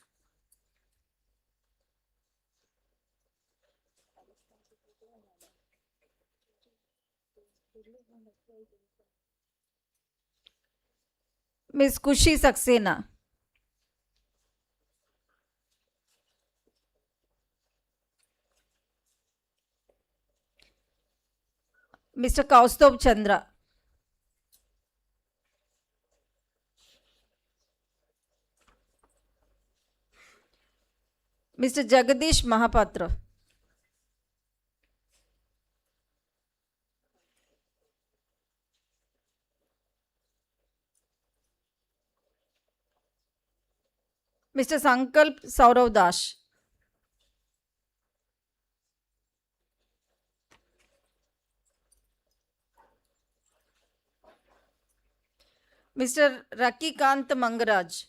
Ms. Kushi Saxena. Mr. Kaustubh Chandra. Mr. Jagadish Mahapatra. Mr. Sankalp Saurav Das. Mr. Rakikant Mangaraj.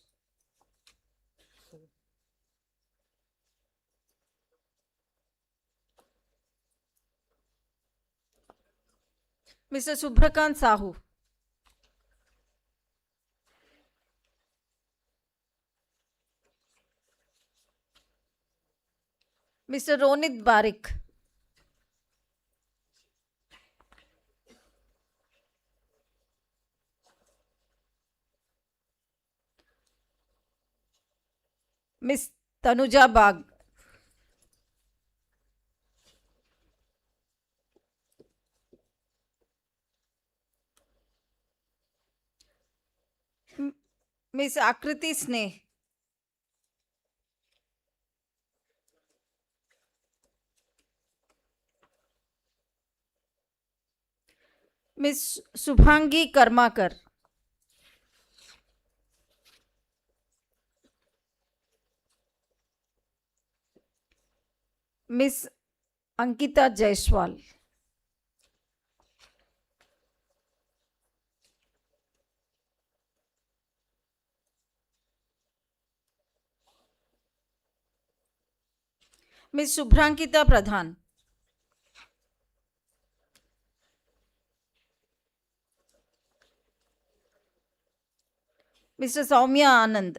Mr. Subhrakant Sahu. Mr. Ronit Barik. Ms. Tanuja Bag. Ms. Akriti Sneh. Ms. Subhangi Karmakar. Miss Ankita Jaiswal. Miss Shubhrankita Pradhan. Mr. Soumya Anand.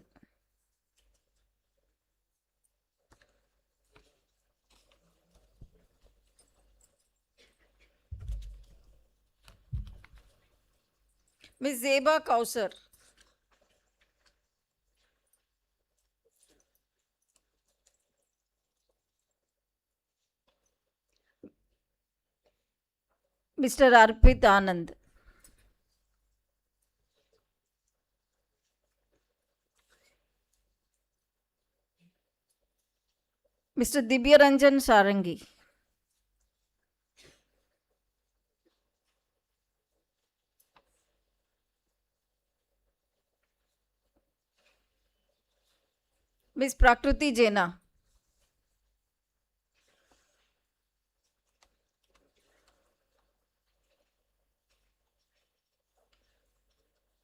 Miss Zeba Kausar. Mr. Arpit Anand. Mr. Dibyaranjan Sarangi. Miss Prakruti Jena.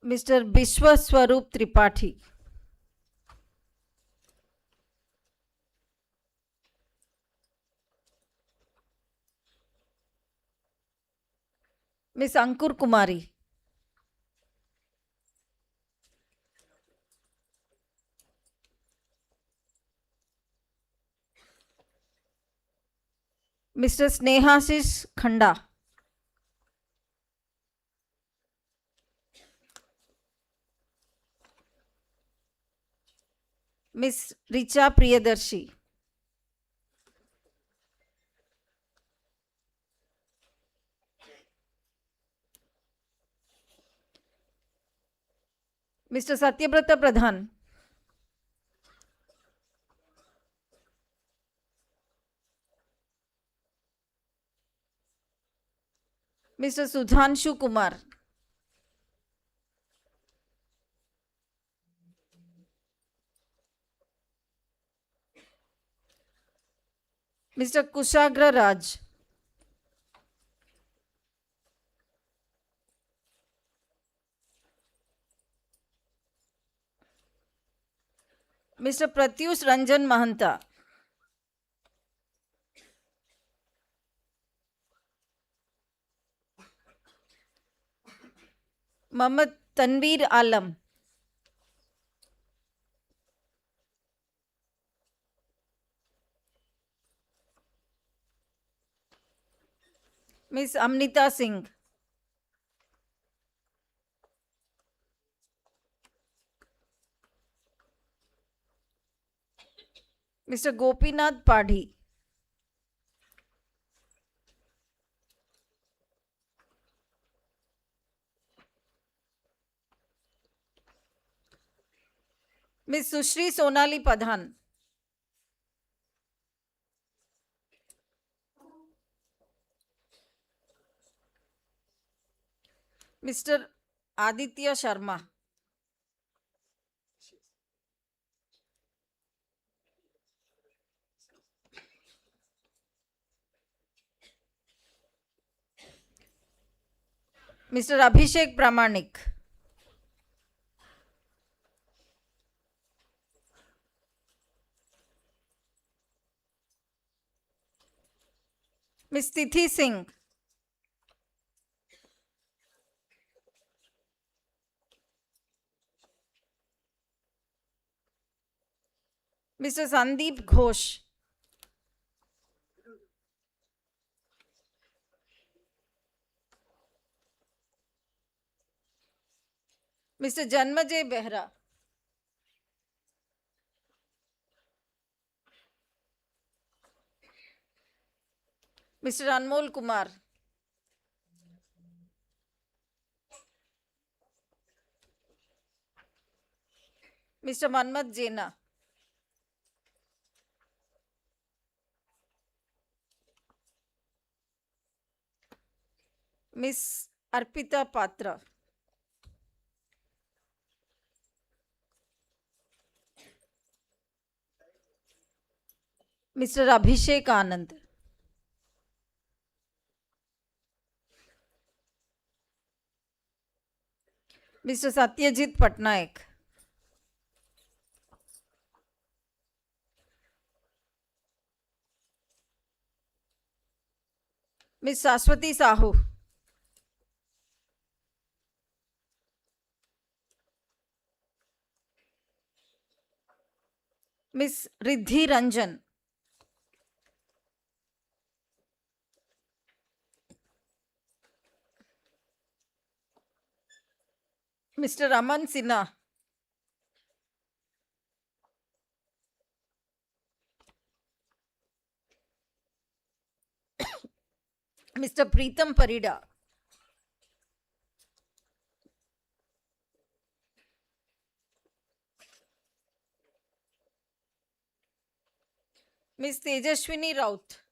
Mr. Bishwa Swarup Tripathi. Miss Ankur Kumari. Mr. Snehashish Khanda. Miss Richa Priyadarshi. Mr. Satyabrata Pradhan. Mr. Sudhanshu Kumar. Mr. Kushagra Raj. Mr. Pratyush Ranjan Mahanta. Mohammad Tanveer Alam. Miss Amnita Singh. Mr. Gopinath Padhi. Miss Sushri Sonali Padhan. Mr. Aditya Sharma. Mr. Abhishek Pramanik. Miss Tithi Singh. Mr. Sandeep Ghosh. Mr. Janmajay Behra. Mr. Anmol Kumar. Mr. Manmat Jena. Miss Arpita Patra. Mr. Abhishek Anand. Mr. Satyajit Patnaik. Ms. Saswati Sahu. Ms. Riddhi Ranjan. Mr. Raman Sinha. Mr. Preetham Parida. Ms. Tejashwini Raut.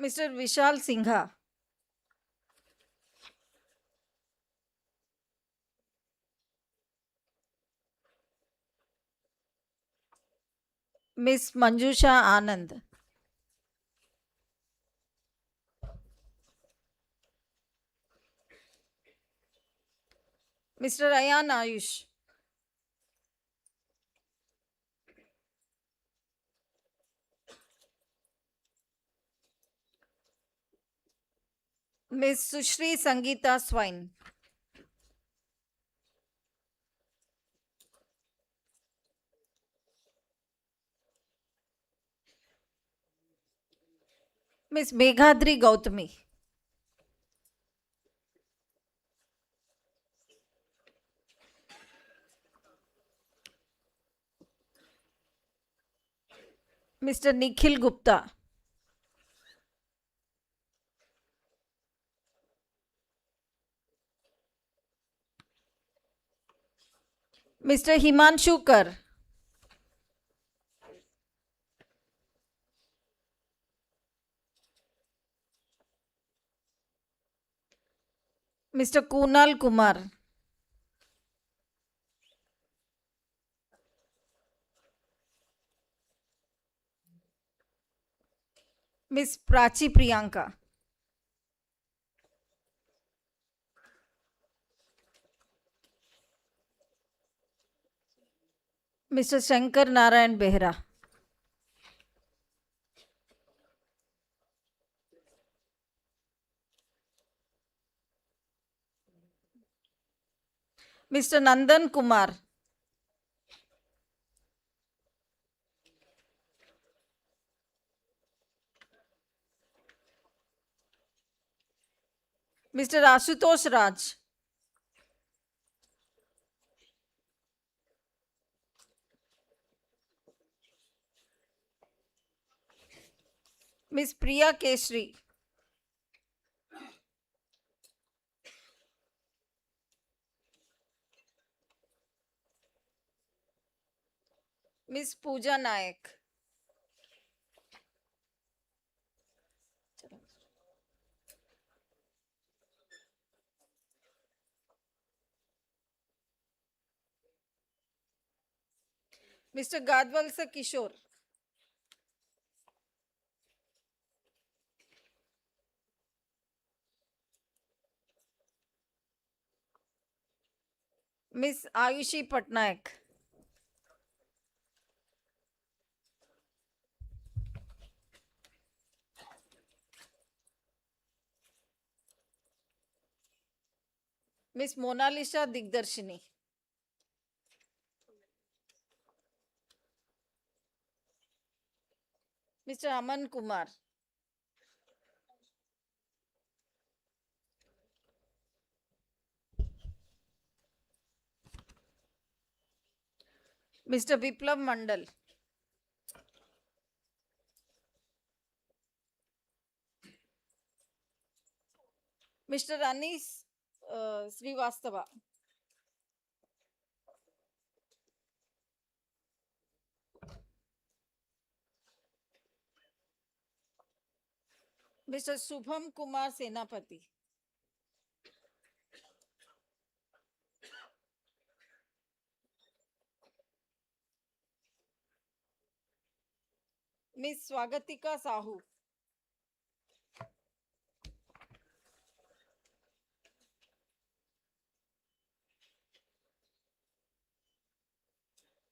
Mr. Vishal Singha. Ms. Manjusha Anand. Mr. Ayan Ayush. Ms. Sushri Sangeeta Swine. Ms. Meghadri Gautami. Mr. Nikhil Gupta. Mr. Himanshu Kar. Mr. Kunal Kumar. Ms. Prachi Priyanka. Mr. Shankar Narayan Behra. Mr. Nandan Kumar. Mr. Ashutosh Raj. Ms. Priya Keshri. Ms. Pooja Naik. Mr. Gadvalsa Kishore. Ms. Ayushi Patnaik. Ms. Monalisha Digdarshini. Mr. Aman Kumar. Mr. Biplav Mandal. Mr. Anis Srivastava. Mr. Subham Kumar Senapati. Miss Swagatika Sahu.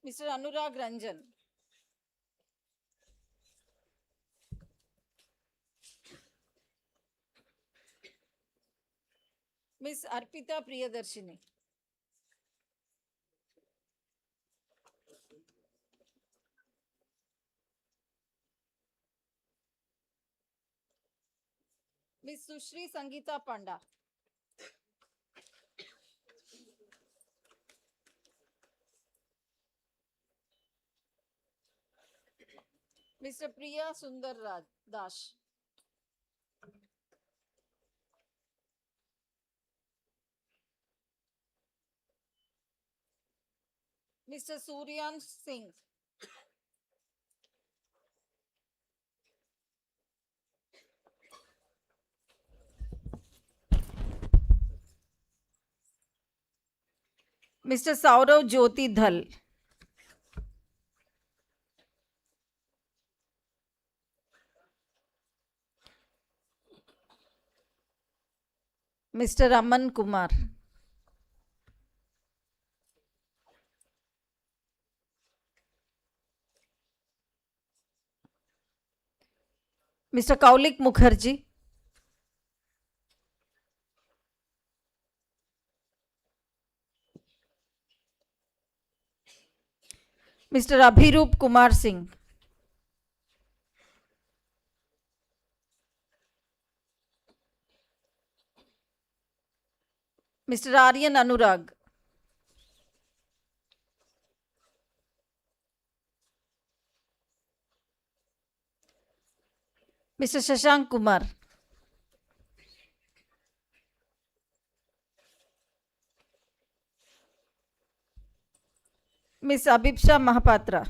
Mr. Anurag Ranjan. Miss Arpita Priyadarshini. Miss Sushri Sangeeta Panda. Mr. Priya Sundar Dash. Mr. Suryan Singh. Mr. Saurav Jyoti Dhal. Mr. Raman Kumar. Mr. Kaulik Mukherjee. Mr. Abhirup Kumar Singh. Mr. Aryan Anurag. Mr. Shashank Kumar. Miss Abhipsha Mahapatra.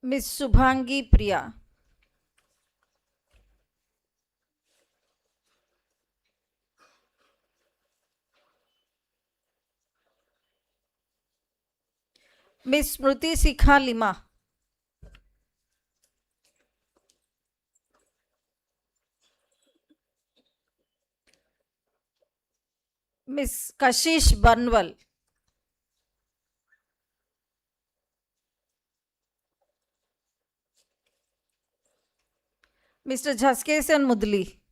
Miss Subhangi Priya. Miss Smruti Sikha Lima. Miss Kashish Banwal. Mr. Jhaskesan Mudli.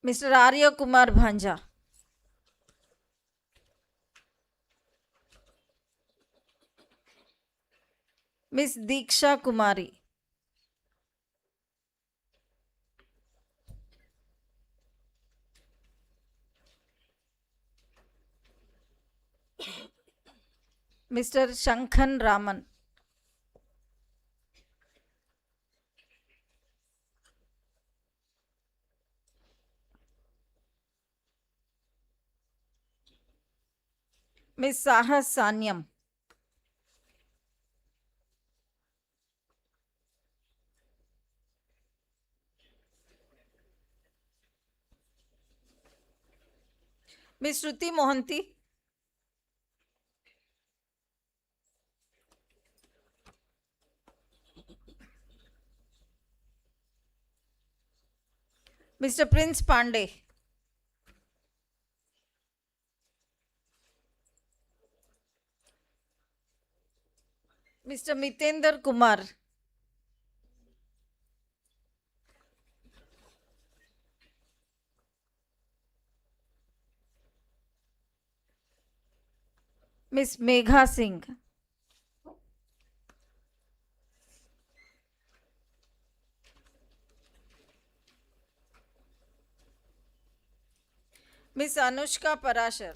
Mr. Arya Kumar Bhanja. Miss Diksha Kumari. Mr. Shankhan Raman. Miss Sahas Sanyam. Miss Shruti Mohanty. Mr. Prince Pandey. Mr. Mitender Kumar. Miss Megha Singh. Miss Anushka Parashar.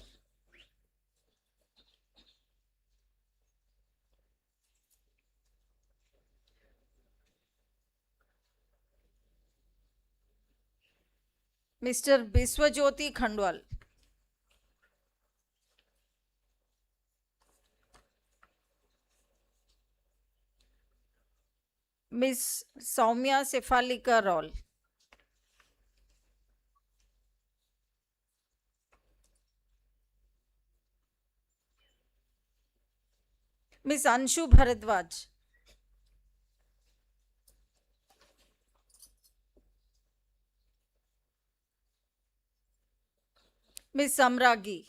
Mr. Biswajyoti Khandwal. Miss Soumya Sefalika Roll. Miss Anshu Bharadwaj. Miss Samragi.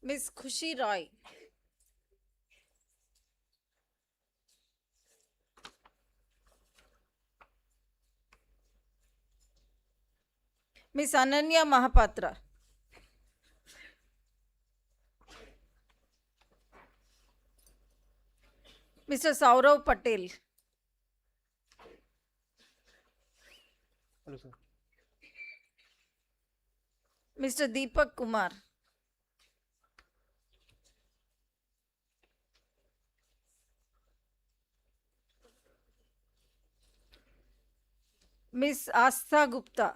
Miss Khushi Roy. Miss Ananya Mahapatra. Mr. Saurav Patel. Hello, sir. Mr. Deepak Kumar. Miss Astha Gupta.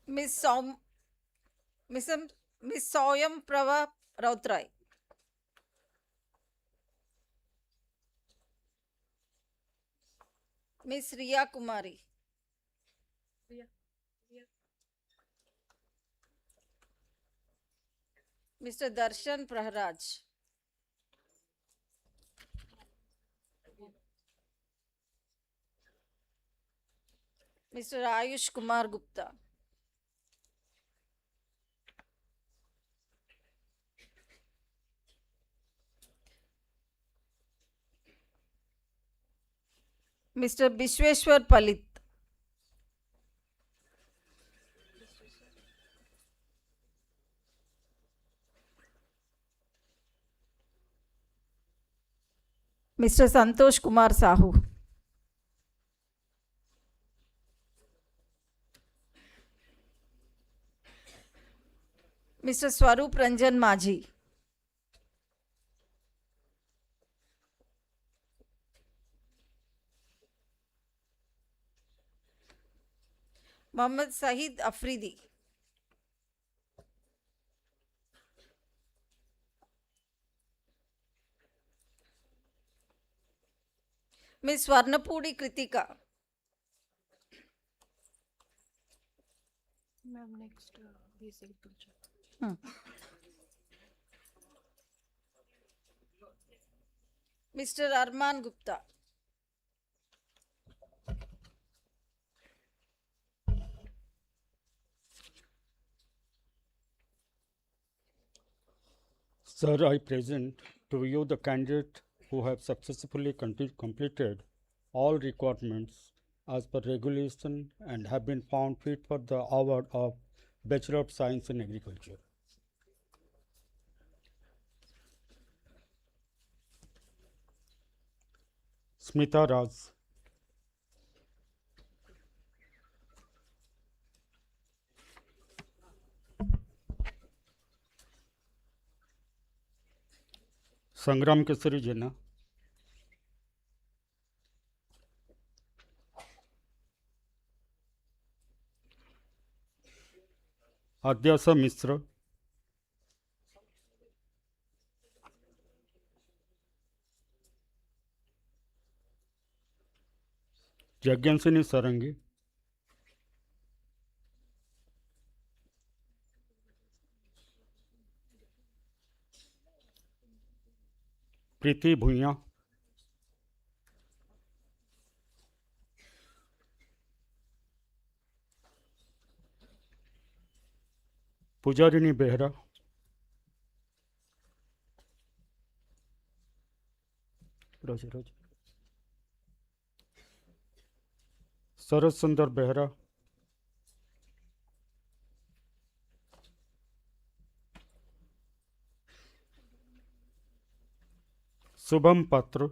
Miss Soyam Prava Rautrai. Miss Riya Kumari. Mr. Darshan Praharaj. Mr. Ayush Kumar Gupta. Mr. Bishweshwar Palit. Mr. Santosh Kumar Sahu. Mr. Swarup Ranjan Majhi. Mohammad Sahid Afridi. Miss Swarnapudi Kritika. Ma'am, next basic culture. Mr. Arman Gupta. Sir, I present to you the candidate who have successfully completed all requirements as per regulation and have been found fit for the award of Bachelor of Science in Agriculture. Smita Raj. Sangram Kesari Jena. Adyasa Misra. Jagyansini Sarangi. Preeti Bhuiya. Pujarini Behra. Roger. Saraj Sundar Behra. Subham Patra.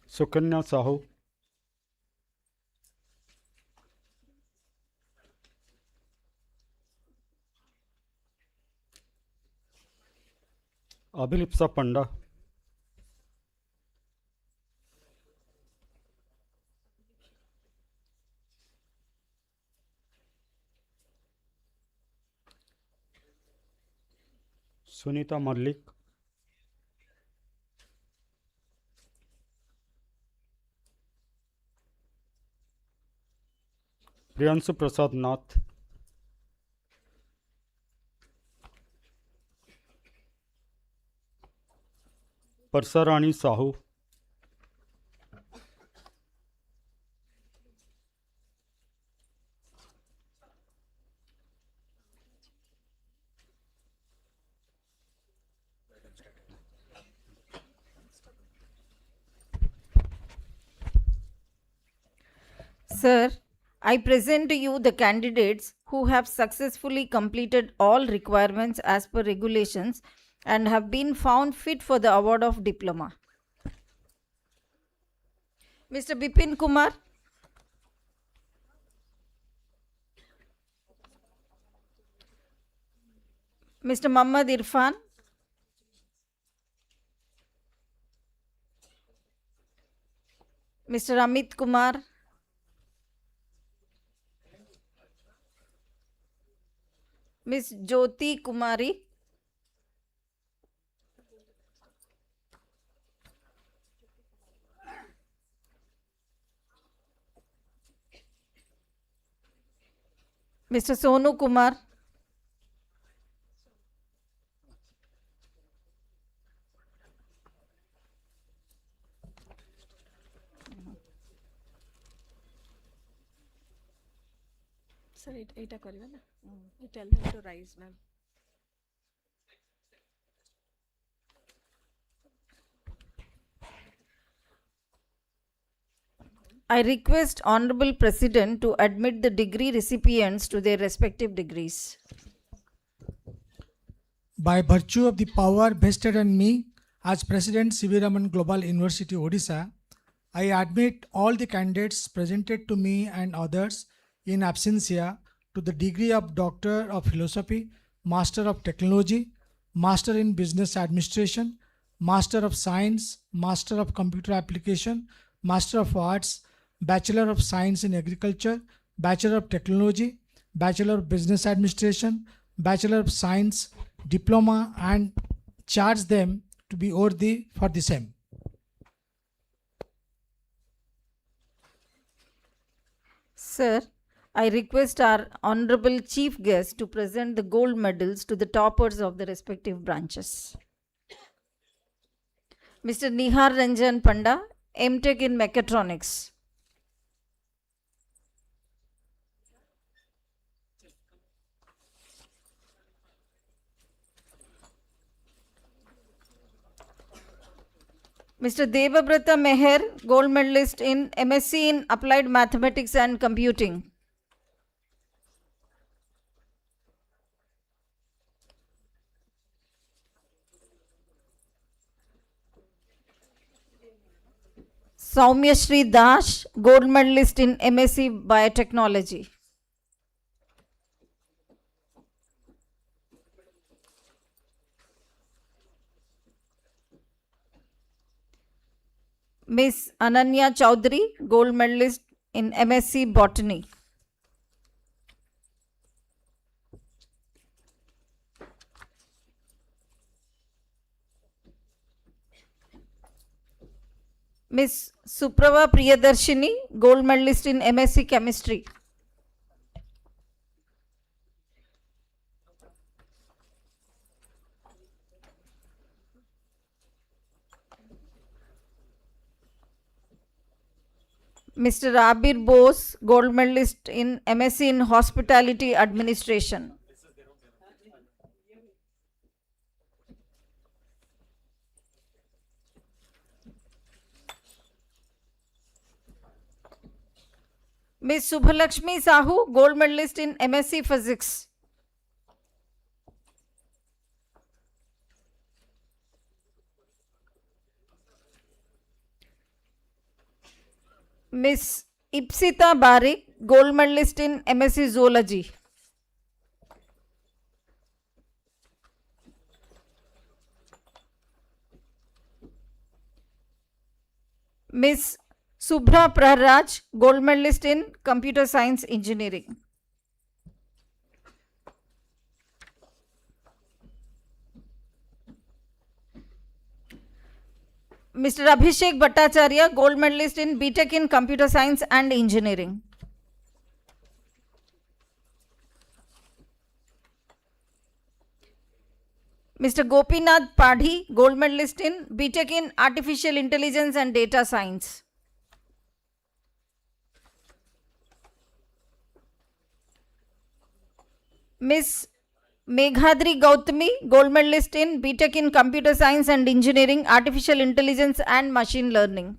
Sukanya Sahu. Abhilipsa Panda. Sunita Malik. Priyanshu Prasad Nath. Parsarani Sahu. Sir, I present to you the candidates who have successfully completed all requirements as per regulations and have been found fit for the award of diploma. Mr. Bipin Kumar, Mr. Muhammad Irfan, Mr. Amit Kumar, Ms. Jyoti Kumari, Mr. Sonu Kumar, Sir, এটা করিবে না? You tell him to rise, ma'am. I request Honorable President to admit the degree recipients to their respective degrees. By virtue of the power vested on me as President C.V. Raman Global University, Odisha, I admit all the candidates presented to me and others in absentia to the degree of Doctor of Philosophy, Master of Technology, Master in Business Administration, Master of Science, Master of Computer Application, Master of Arts, Bachelor of Science in Agriculture, Bachelor of Technology, Bachelor of Business Administration, Bachelor of Science, Diploma, and charge them to be worthy for the same. Sir, I request our Honorable Chief Guest to present the gold medals to the toppers of the respective branches. Mr. Nihar Ranjan Panda, MTech in Mechatronics. Mr. Devabrata Meher, gold medalist in MSc in Applied Mathematics and Computing. Saumya Shri Dash, gold medalist in MSc Biotechnology. Miss Ananya Chaudhary, gold medalist in MSc Botany. Miss Suprava Priyadarshini, gold medalist in MSc Chemistry. Mr. Abir Bose, gold medalist in MSc in Hospitality Administration. Ms. Subhalakshmi Sahu, gold medalist in MSc Physics. Miss Ipsita Barik, gold medalist in MSc Zoology. Miss Subhra Praharaj, gold medalist in computer science engineering. Mr. Abhishek Bhattacharya, gold medalist in BTech in computer science and engineering. Mr. Gopinath Padhi, gold medalist in BTech in artificial intelligence and data science. Miss Meghadri Gautami, gold medalist in BTech in computer science and engineering, artificial intelligence and machine learning.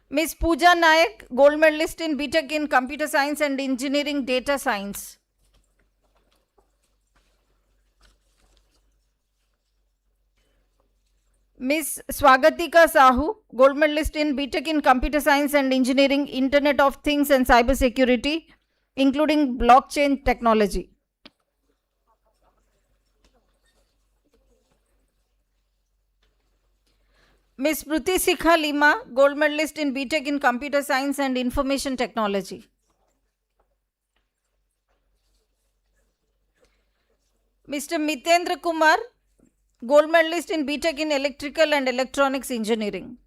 Miss Pooja Nayak, gold medalist in BTech in computer science and engineering, data science. Miss Swagatika Sahu, gold medalist in BTech in computer science and engineering, Internet of Things and cyber security, including blockchain technology. Miss Pruti Sikha Lima, gold medalist in BTech in computer science and information technology. Mr. Mitendra Kumar, gold medalist in BTech in electrical and electronics engineering.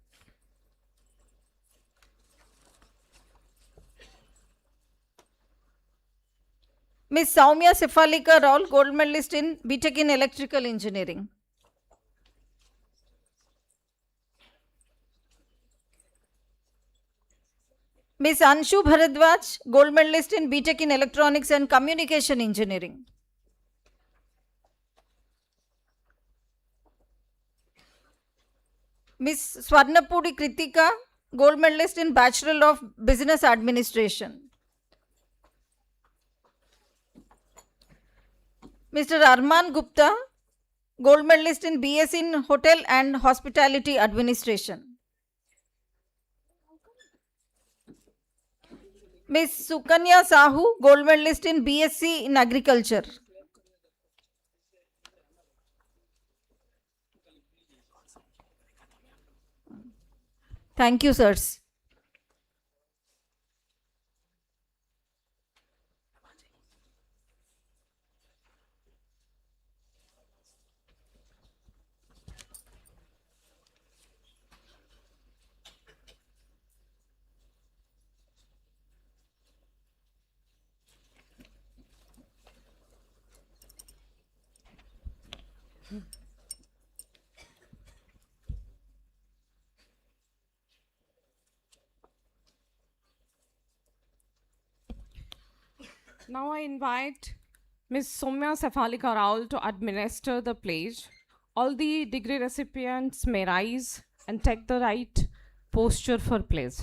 Miss Saumya Sefalika Raul, gold medalist in BTech in electrical engineering. Miss Anshu Bharadwaj, gold medalist in BTech in electronics and communication engineering. Miss Swarnapudi Kritika, gold medalist in Bachelor of Business Administration. Mr. Arman Gupta, gold medalist in BS in Hotel and Hospitality Administration. Miss Sukanya Sahu, gold medalist in BSc in Agriculture. Thank you, sirs. Now I invite Ms. Soumya Sefalika Raul to administer the pledge. All the degree recipients may rise and take the right posture for pledge.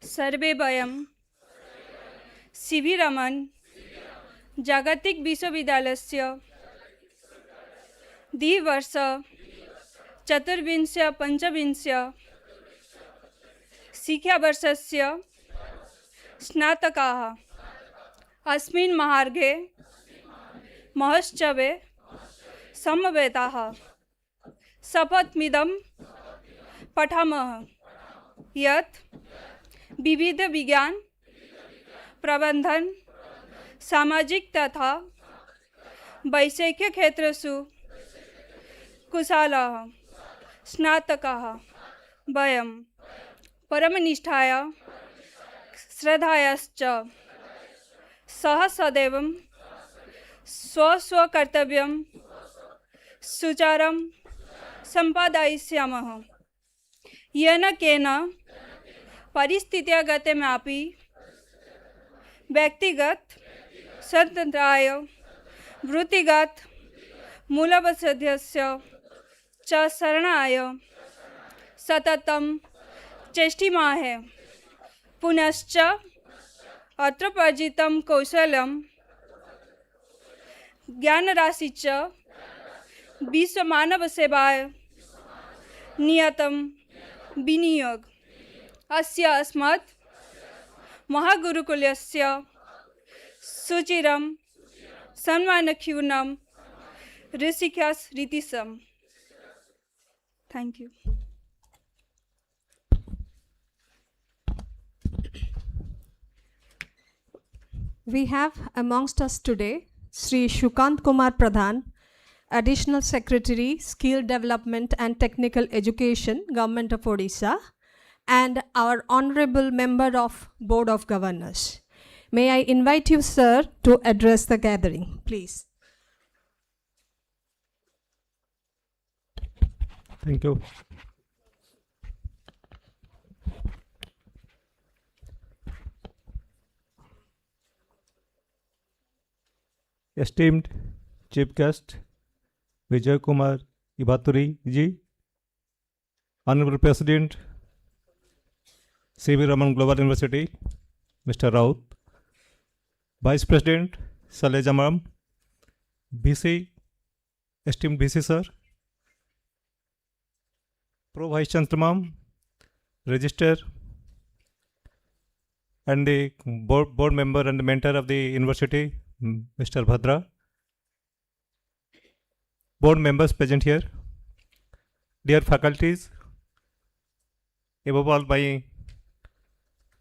सर्वे वयं CV Raman जागतिक विश्वविद्यालयस्य द्विवर्ष चतुर्विंश पञ्चविंश शिक्षावर्षस्य स्नातकाः अस्मिन् महार्घे महोत्सवे समवेताः शपथमिदं पठामः यत् विविध विज्ञान प्रबंधन सामाजिक तथा वैषयिक क्षेत्रेषु कुशलाः स्नातकाः वयं परमनिष्ठाया श्रद्धायाश्च सह सदैव स्वस्वकर्तव्यं सुचारं सम्पादयिष्यामः येन केन परिस्थितिगतमपि व्यक्तिगत स्वतन्त्राय वृत्तिगत मूल्यबोधस्य च शरणाय सततं चेष्टिमाहे पुनश्च अत्र पर्जितं कौशलं ज्ञानराशि च विश्वमानवसेवाय नियतं विनियोग अस्य अस्मत् महागुरुकुलस्य सुचिरं सन्मानख्यूनं Rishikesh रीतिसम. Thank you. We have amongst us today Sri Shukant Kumar Pradhan, Additional Secretary, Skill Development and Technical Education, Government of Odisha, and our Honorable Member of Board of Governors. May I invite you, sir, to address the gathering, please. Thank you. Esteemed Chief Guest Vijay Kumar Ibaturi ji, Honorable President C.V. Raman Global University, Mr. Raut, Vice President Saleja Ma'am, BC, esteemed BC sir, Pro Vice Chancellor Ma'am, Register, and the board member and the mentor of the university, Mr. Bhadra, board members present here, dear faculties, above all my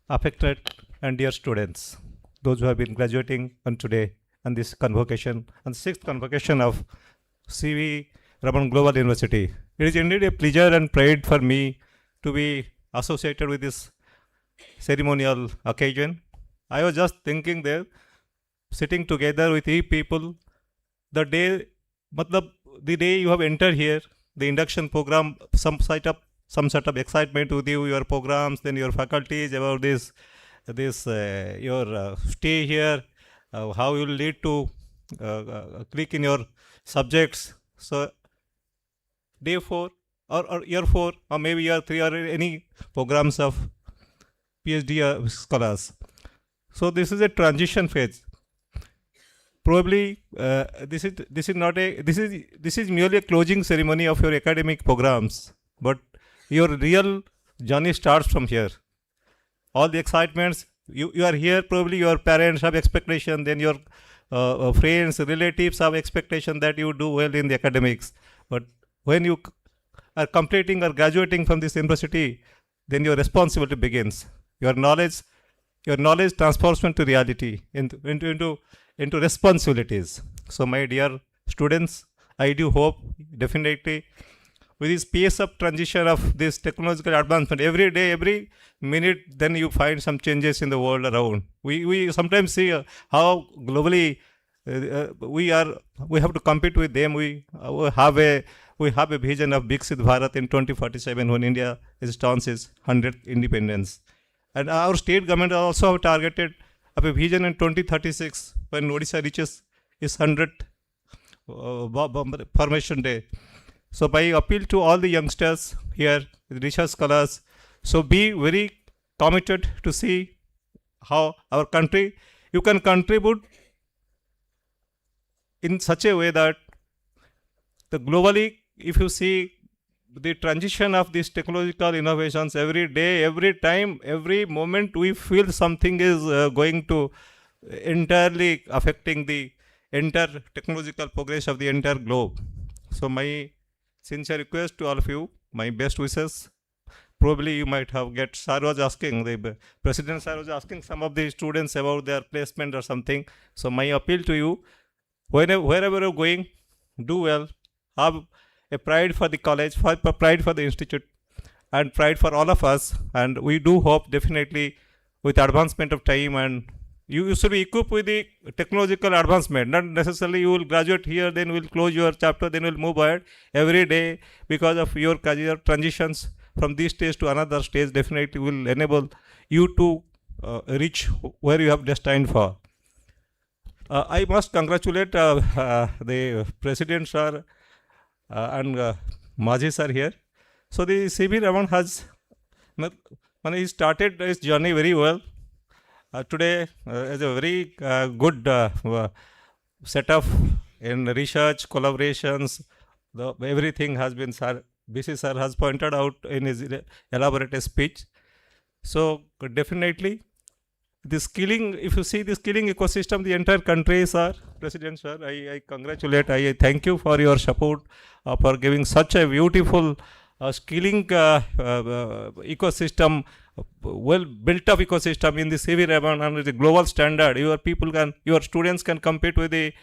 affected and dear students, those who have been graduating on today on this convocation, on 6th convocation of C.V. Raman Global University. It is indeed a pleasure and pride for me to be associated with this ceremonial occasion. I was just thinking there, sitting together with you people, the day you have entered here, the induction program, some sort of excitement with you, your programs, then your faculties about your stay here, how you will lead to click in your subjects. So day 4 or year 4 or maybe year 3 or any programs of PhD scholars. So this is a transition phase. Probably this is merely a closing ceremony of your academic programs, but your real journey starts from here. All the excitements, you are here, probably your parents have expectation, then your friends, relatives have expectation that you do well in the academics. But when you are completing or graduating from this university, then your responsibility begins. Your knowledge transforms into reality, into responsibilities. So my dear students, I do hope definitely with this pace of transition of this technological advancement, every day, every minute, then you find some changes in the world around. We sometimes see how globally we have to compete with them. We have a vision of Viksit Bharat in 2047 when India turns its 100th independence. And our state government also have targeted of a vision in 2036 when Odisha reaches its 100th formation day. So by appeal to all the youngsters here, research scholars, so be very committed to see how our country, you can contribute in such a way that the globally, if you see the transition of these technological innovations every day, every time, every moment, we feel something is going to entirely affecting the entire technological progress of the entire globe. So my sincere request to all of you, my best wishes. Probably you might have sir was asking, the president sir was asking some of the students about their placement or something. So my appeal to you, wherever you're going, do well, have a pride for the college, pride for the institute, and pride for all of us. And we do hope definitely with advancement of time, and you should be equipped with the technological advancement. Not necessarily you will graduate here, then will close your chapter, then will move ahead every day because of your career transitions from this stage to another stage. Definitely will enable you to reach where you have destined for. I must congratulate the president sir and Maji sir here. So the C.V. Raman has, he started his journey very well. Today is a very good setup in research, collaborations. Everything has been, BC sir has pointed out in his elaborate speech. So definitely the skilling, if you see the skilling ecosystem, the entire country, sir, President, sir, I congratulate, I thank you for your support, for giving such a beautiful skilling ecosystem, well built up ecosystem in the CV Raman and the global standard. Your students can compete with the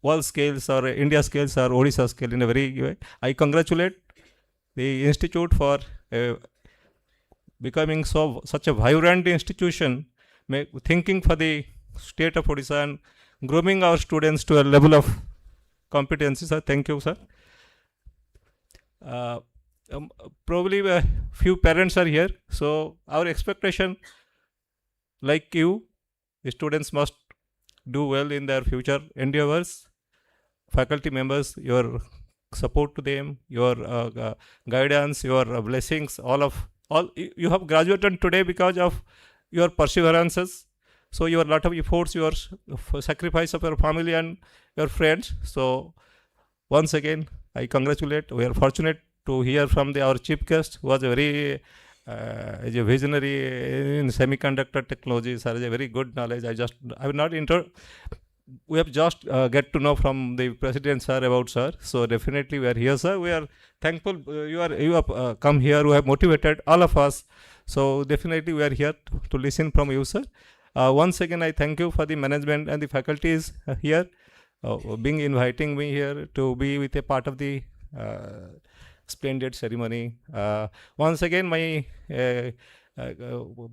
world scales or India scales or Odisha scale in a very way. I congratulate the institute for becoming such a vibrant institution, thinking for the state of Odisha and grooming our students to a level of competency. Sir, thank you, sir. Probably a few parents are here, so our expectation, like you, the students must do well in their future endeavors. Faculty members, your support to them, your guidance, your blessings, all you have graduated today because of your perseverances. So your lot of efforts, your sacrifice of your family and your friends. So once again, I congratulate. We are fortunate to hear from our chief guest, who was a very is a visionary in semiconductor technology. Sir, is a very good knowledge. I will not we have just get to know from the president, sir, about sir. So definitely we are here, sir. We are thankful you have come here, who have motivated all of us. So definitely we are here to listen from you, sir. Once again, I thank you for the management and the faculties here, inviting me here to be with a part of the splendid ceremony. Once again, my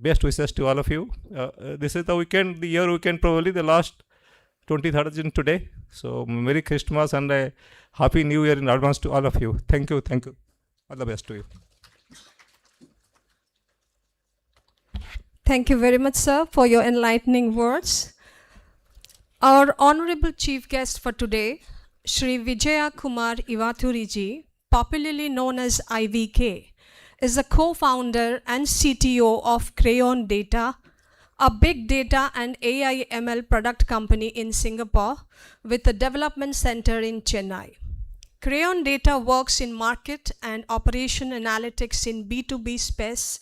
best wishes to all of you. This is the weekend, the year weekend, probably the last 23rd June today. So Merry Christmas and a Happy New Year in advance to all of you. Thank you. Thank you. All the best to you. Thank you very much, sir, for your enlightening words. Our honorable chief guest for today, Shri Vijaya Kumar Ivathuriji, popularly known as IVK, is the co-founder and CTO of Crayon Data, a big data and AI ML product company in Singapore with a development center in Chennai. Crayon Data works in market and operation analytics in B2B space,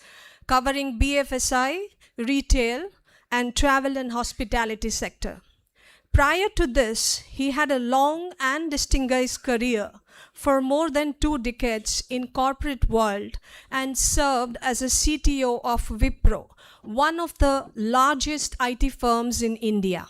covering BFSI, retail, and travel and hospitality sector. Prior to this, he had a long and distinguished career for more than 2 decades in corporate world and served as a CTO of Wipro, one of the largest IT firms in India.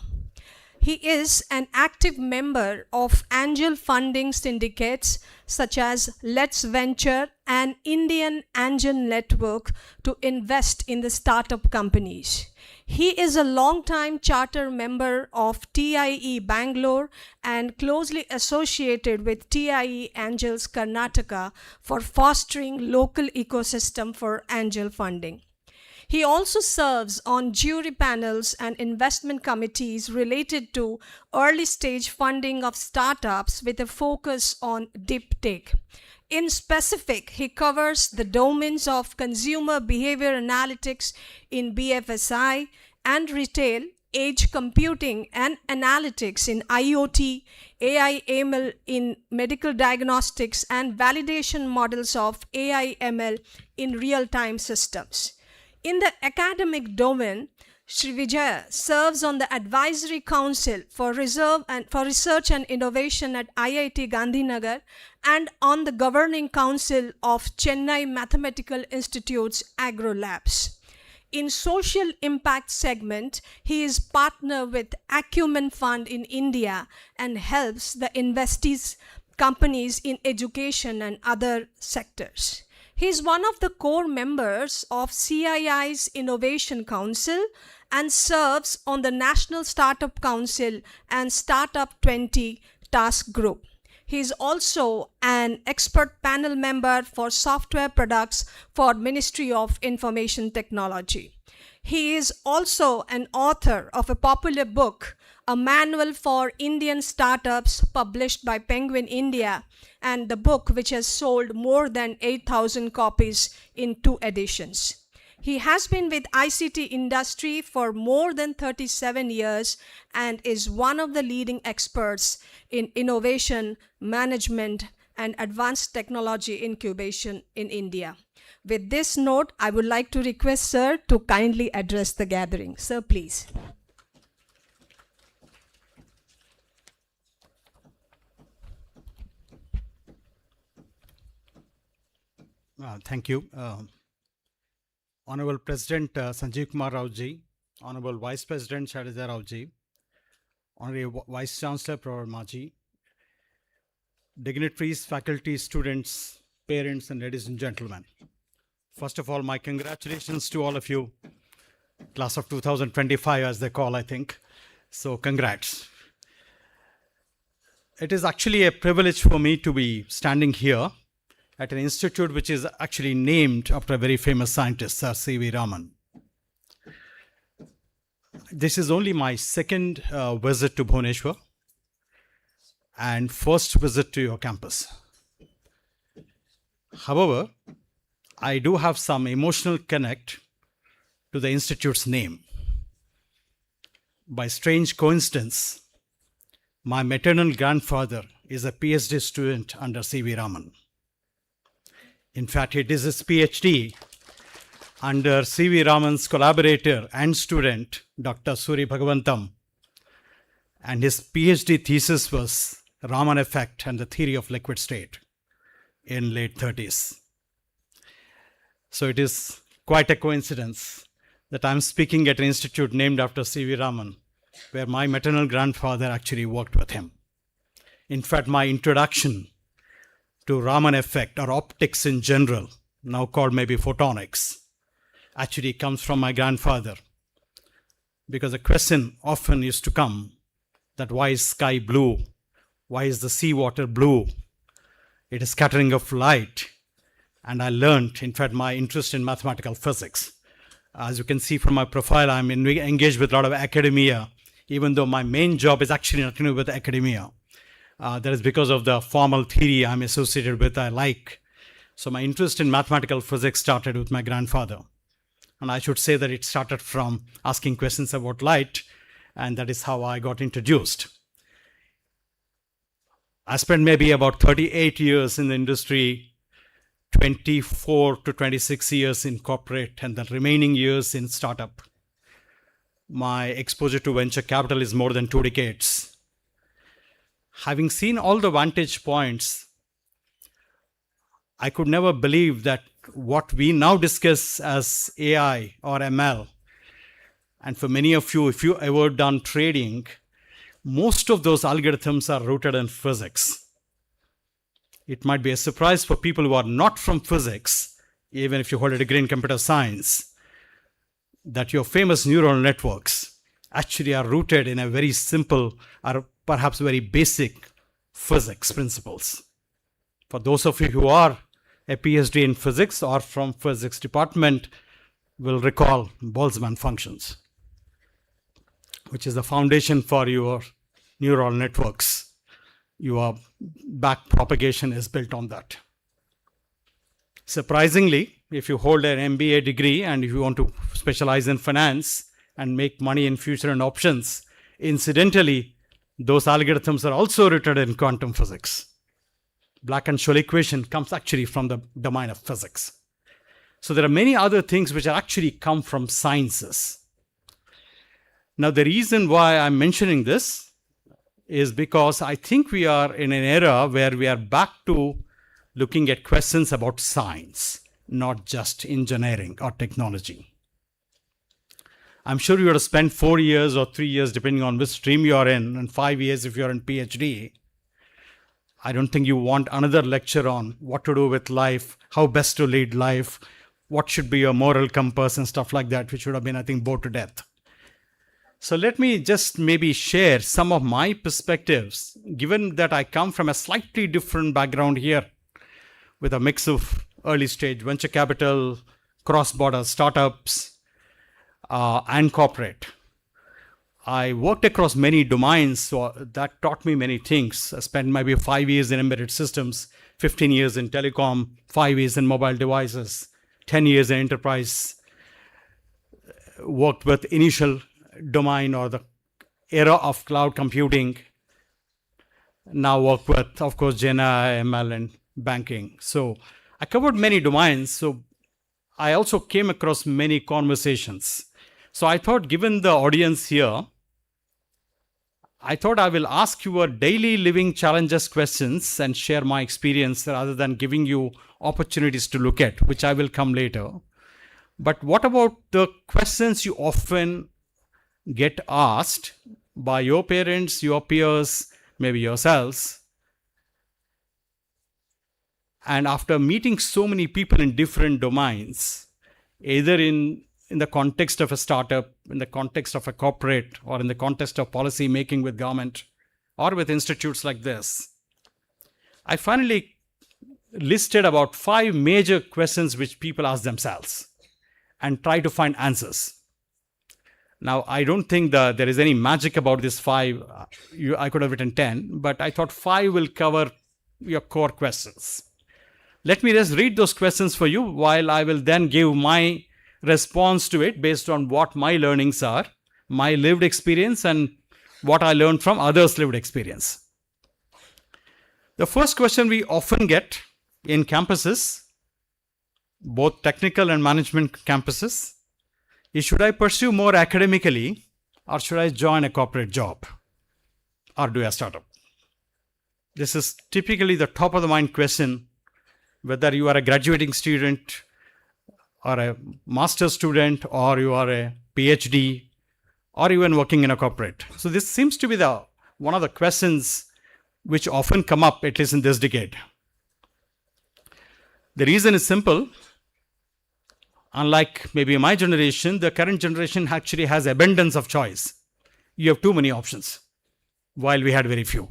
He is an active member of angel funding syndicates such as Let's Venture and Indian Angel Network to invest in the startup companies. He is a long-time charter member of TIE Bangalore and closely associated with TIE Angels Karnataka for fostering local ecosystem for angel funding. He also serves on jury panels and investment committees related to early stage funding of startups with a focus on deep tech. In specific, he covers the domains of consumer behavior analytics in BFSI and retail, edge computing and analytics in IoT, AI ML in medical diagnostics, and validation models of AI ML in real-time systems. In the academic domain, Shri Vijaya serves on the Advisory Council for Research and Innovation at IIT Gandhinagar and on the Governing Council of Chennai Mathematical Institute's Agro Labs. In social impact segment, he is partner with Acumen Fund in India and helps the investees companies in education and other sectors. He is one of the core members of CII's Innovation Council and serves on the National Startup Council and Startup 20 Task Group. He is also an expert panel member for software products for Ministry of Information Technology. He is also an author of a popular book, A Manual for Indian Startups, published by Penguin India, and the book which has sold more than 8,000 copies in 2 editions. He has been with ICT industry for more than 37 years and is one of the leading experts in innovation, management, and advanced technology incubation in India. With this note, I would like to request Sir to kindly address the gathering. Sir, please. Thank you. Honorable President Sanjeev Kumar Rao ji, Honorable Vice President Shailaja Rao ji, Honorable Vice Chancellor Professor Maji, dignitaries, faculty, students, parents, and ladies and gentlemen. First of all, my congratulations to all of you, class of 2025 as they call, I think. So congrats. It is actually a privilege for me to be standing here at an institute which is actually named after a very famous scientist, Sir C.V. Raman. This is only my second visit to Bhubaneswar and first visit to your campus. However, I do have some emotional connect to the institute's name. By strange coincidence, my maternal grandfather is a PhD student under C.V. Raman. In fact, he did his PhD under C.V. Raman's collaborator and student, Dr. Suri Bhagavantam. And his PhD thesis was Raman effect and the theory of liquid state in late 30s. So it is quite a coincidence that I'm speaking at an institute named after C.V. Raman, where my maternal grandfather actually worked with him. In fact, my introduction to Raman effect or optics in general, now called maybe photonics, actually comes from my grandfather. Because a question often used to come that why is sky blue? Why is the seawater blue? It is scattering of light. And I learned, in fact, my interest in mathematical physics. As you can see from my profile, I'm engaged with a lot of academia, even though my main job is actually nothing to do with academia. That is because of the formal theory I'm associated with, I like. So my interest in mathematical physics started with my grandfather. And I should say that it started from asking questions about light, and that is how I got introduced. I spent maybe about 38 years in the industry, 24 to 26 years in corporate, and the remaining years in startup. My exposure to venture capital is more than 2 decades. Having seen all the vantage points, I could never believe that what we now discuss as AI or ML, and for many of you, if you ever done trading, most of those algorithms are rooted in physics. It might be a surprise for people who are not from physics, even if you hold a degree in computer science, that your famous neural networks actually are rooted in a very simple or perhaps very basic physics principles. For those of you who are a PhD in physics or from physics department will recall Boltzmann functions, which is the foundation for your neural networks. Your back propagation is built on that. Surprisingly, if you hold an MBA degree and if you want to specialize in finance and make money in future and options, incidentally, those algorithms are also rooted in quantum physics. Black-Scholes equation comes actually from the domain of physics. So there are many other things which are actually come from sciences. Now, the reason why I'm mentioning this is because I think we are in an era where we are back to looking at questions about science, not just engineering or technology. I'm sure you have to spend 4 years or 3 years, depending on which stream you are in, and 5 years if you're in PhD. I don't think you want another lecture on what to do with life, how best to lead life, what should be your moral compass and stuff like that, which would have been, I think, bored to death. So let me just maybe share some of my perspectives, given that I come from a slightly different background here with a mix of early stage venture capital, cross-border startups, and corporate. I worked across many domains, so that taught me many things. I spent maybe 5 years in embedded systems, 15 years in telecom, 5 years in mobile devices, 10 years in enterprise, worked with initial domain or the era of cloud computing. Now work with, of course, Gen AI, ML, and banking. So I covered many domains. So I also came across many conversations. So I thought, given the audience here, I thought I will ask you a daily living challenges questions and share my experience rather than giving you opportunities to look at, which I will come later. But what about the questions you often get asked by your parents, your peers, maybe yourselves? And after meeting so many people in different domains, either in the context of a startup, in the context of a corporate, or in the context of policy making with government, or with institutes like this, I finally listed about 5 major questions which people ask themselves and try to find answers. Now, I don't think that there is any magic about this 5. I could have written 10, but I thought 5 will cover your core questions. Let me just read those questions for you while I will then give my response to it based on what my learnings are, my lived experience, and what I learned from others' lived experience. The first question we often get in campuses, both technical and management campuses, is should I pursue more academically or should I join a corporate job or do a startup? This is typically the top of the mind question, whether you are a graduating student or a master's student or you are a PhD or even working in a corporate. So this seems to be one of the questions which often come up, at least in this decade. The reason is simple. Unlike maybe my generation, the current generation actually has abundance of choice. You have too many options, while we had very few.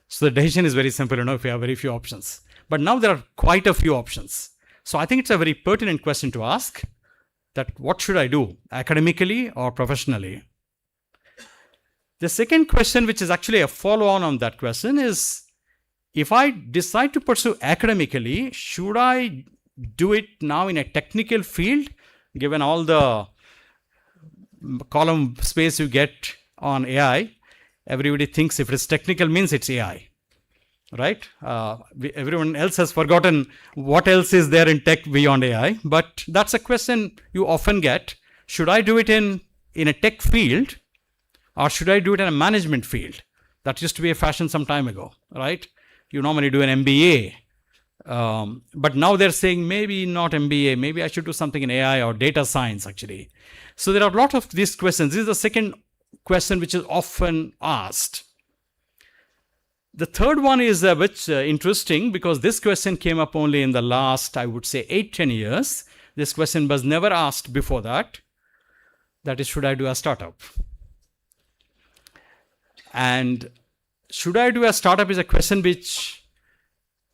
So the decision is very simple, if you have very few options. But now there are quite a few options. So I think it's a very pertinent question to ask, that what should I do, academically or professionally? The second question, which is actually a follow-on on that question, is if I decide to pursue academically, should I do it now in a technical field, given all the column space you get on AI? Everybody thinks if it's technical means it's AI, right? Everyone else has forgotten what else is there in tech beyond AI. But that's a question you often get. Should I do it in a tech field or should I do it in a management field? That used to be a fashion some time ago, right? You normally do an MBA. But now they're saying maybe not MBA, maybe I should do something in AI or data science actually. So there are a lot of these questions. This is the second question which is often asked. The third one is a bit interesting because this question came up only in the last, I would say, 8-10 years. This question was never asked before that. That is, should I do a startup? And should I do a startup is a question which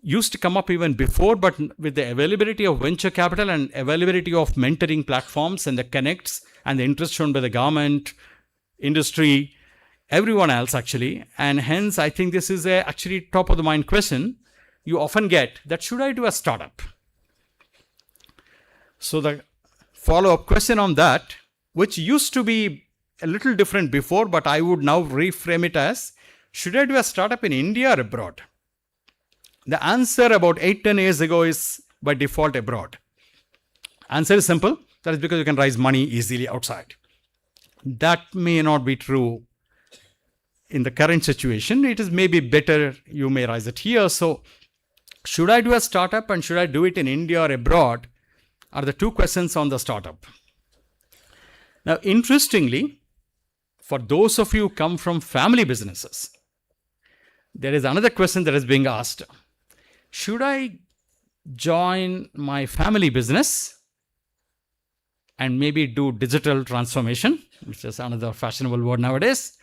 used to come up even before, but with the availability of venture capital and availability of mentoring platforms and the connects and the interest shown by the government, industry, everyone else actually, and hence I think this is a actually top of the mind question you often get, that should I do a startup? So the follow-up question on that, which used to be a little different before, but I would now reframe it as, should I do a startup in India or abroad? The answer about 8-10 years ago is by default abroad. Answer is simple. That is because you can raise money easily outside. That may not be true in the current situation. It is maybe better you may raise it here. So should I do a startup and should I do it in India or abroad are the two questions on the startup. Now, interestingly, for those of you who come from family businesses, there is another question that is being asked. Should I join my family business and maybe do digital transformation, which is another fashionable word nowadays,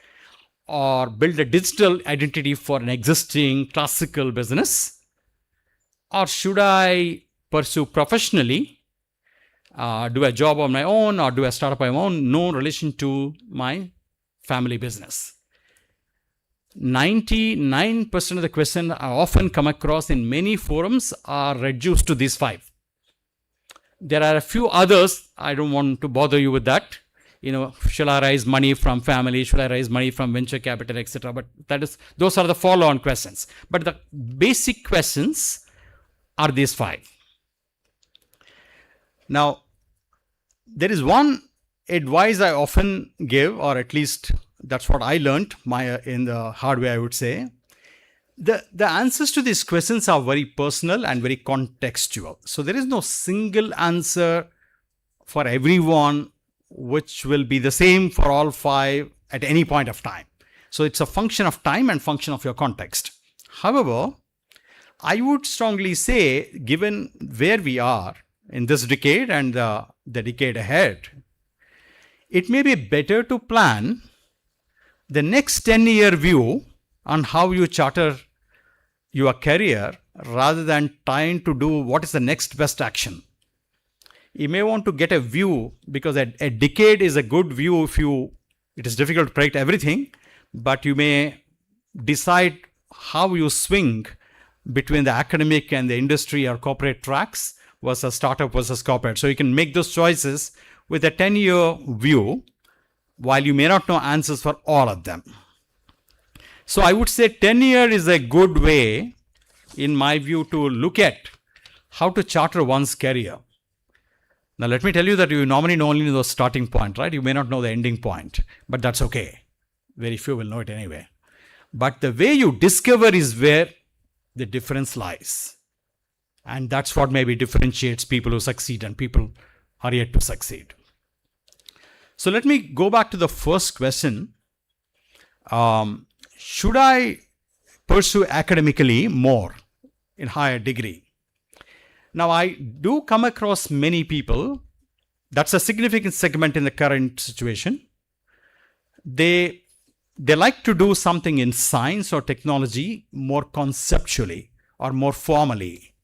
or build a digital identity for an existing classical business? Or should I pursue professionally, do a job on my own or do a startup on my own, no relation to my family business? 99% of the questions I often come across in many forums are reduced to these 5. There are a few others. I don't want to bother you with that. Shall I raise money from family? Should I raise money from venture capital, etc.? But those are the follow-on questions. But the basic questions are these 5. Now, there is one advice I often give, or at least that's what I learned in the hard way, I would say. The answers to these questions are very personal and very contextual. So there is no single answer for everyone which will be the same for all 5 at any point of time. So it's a function of time and function of your context. However, I would strongly say, given where we are in this decade and the decade ahead, it may be better to plan the next 10-year view on how you charter your career rather than trying to do what is the next best action. You may want to get a view, because a decade is a good view it is difficult to predict everything, but you may decide how you swing between the academic and the industry or corporate tracks versus startup versus corporate. So you can make those choices with a 10-year view, while you may not know answers for all of them. So I would say 10-year is a good way, in my view, to look at how to charter one's career. Now, let me tell you that you normally only know the starting point, right? You may not know the ending point, but that's okay. Very few will know it anyway. But the way you discover is where the difference lies. And that's what maybe differentiates people who succeed and people who are yet to succeed. So let me go back to the first question. Should I pursue academically more in higher degree? Now, I do come across many people, that's a significant segment in the current situation. They like to do something in science or technology more conceptually or more formally.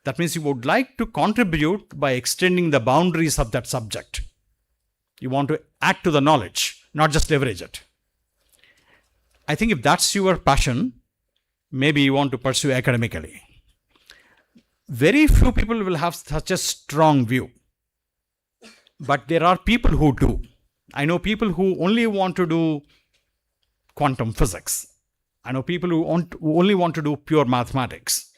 That means you would like to contribute by extending the boundaries of that subject. You want to add to the knowledge, not just leverage it. I think if that's your passion, maybe you want to pursue academically. Very few people will have such a strong view, but there are people who do. I know people who only want to do quantum physics. I know people who only want to do pure mathematics.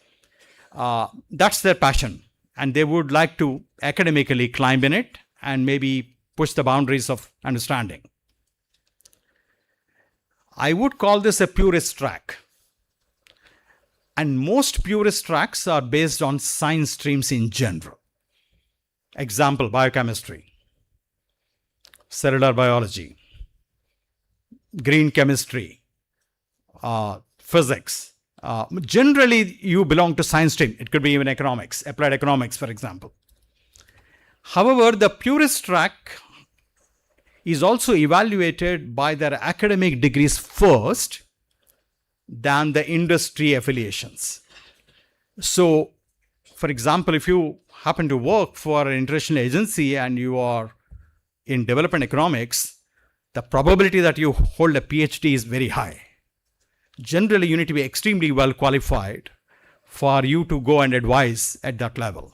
That's their passion, and they would like to academically climb in it and maybe push the boundaries of understanding. I would call this a purist track. And most purist tracks are based on science streams in general. Example, biochemistry, cellular biology, green chemistry, physics. Generally, you belong to science stream. It could be even economics, applied economics, for example. However, the purist track is also evaluated by their academic degrees first than the industry affiliations. So, for example, if you happen to work for an international agency and you are in development economics, the probability that you hold a PhD is very high. Generally, you need to be extremely well qualified for you to go and advise at that level.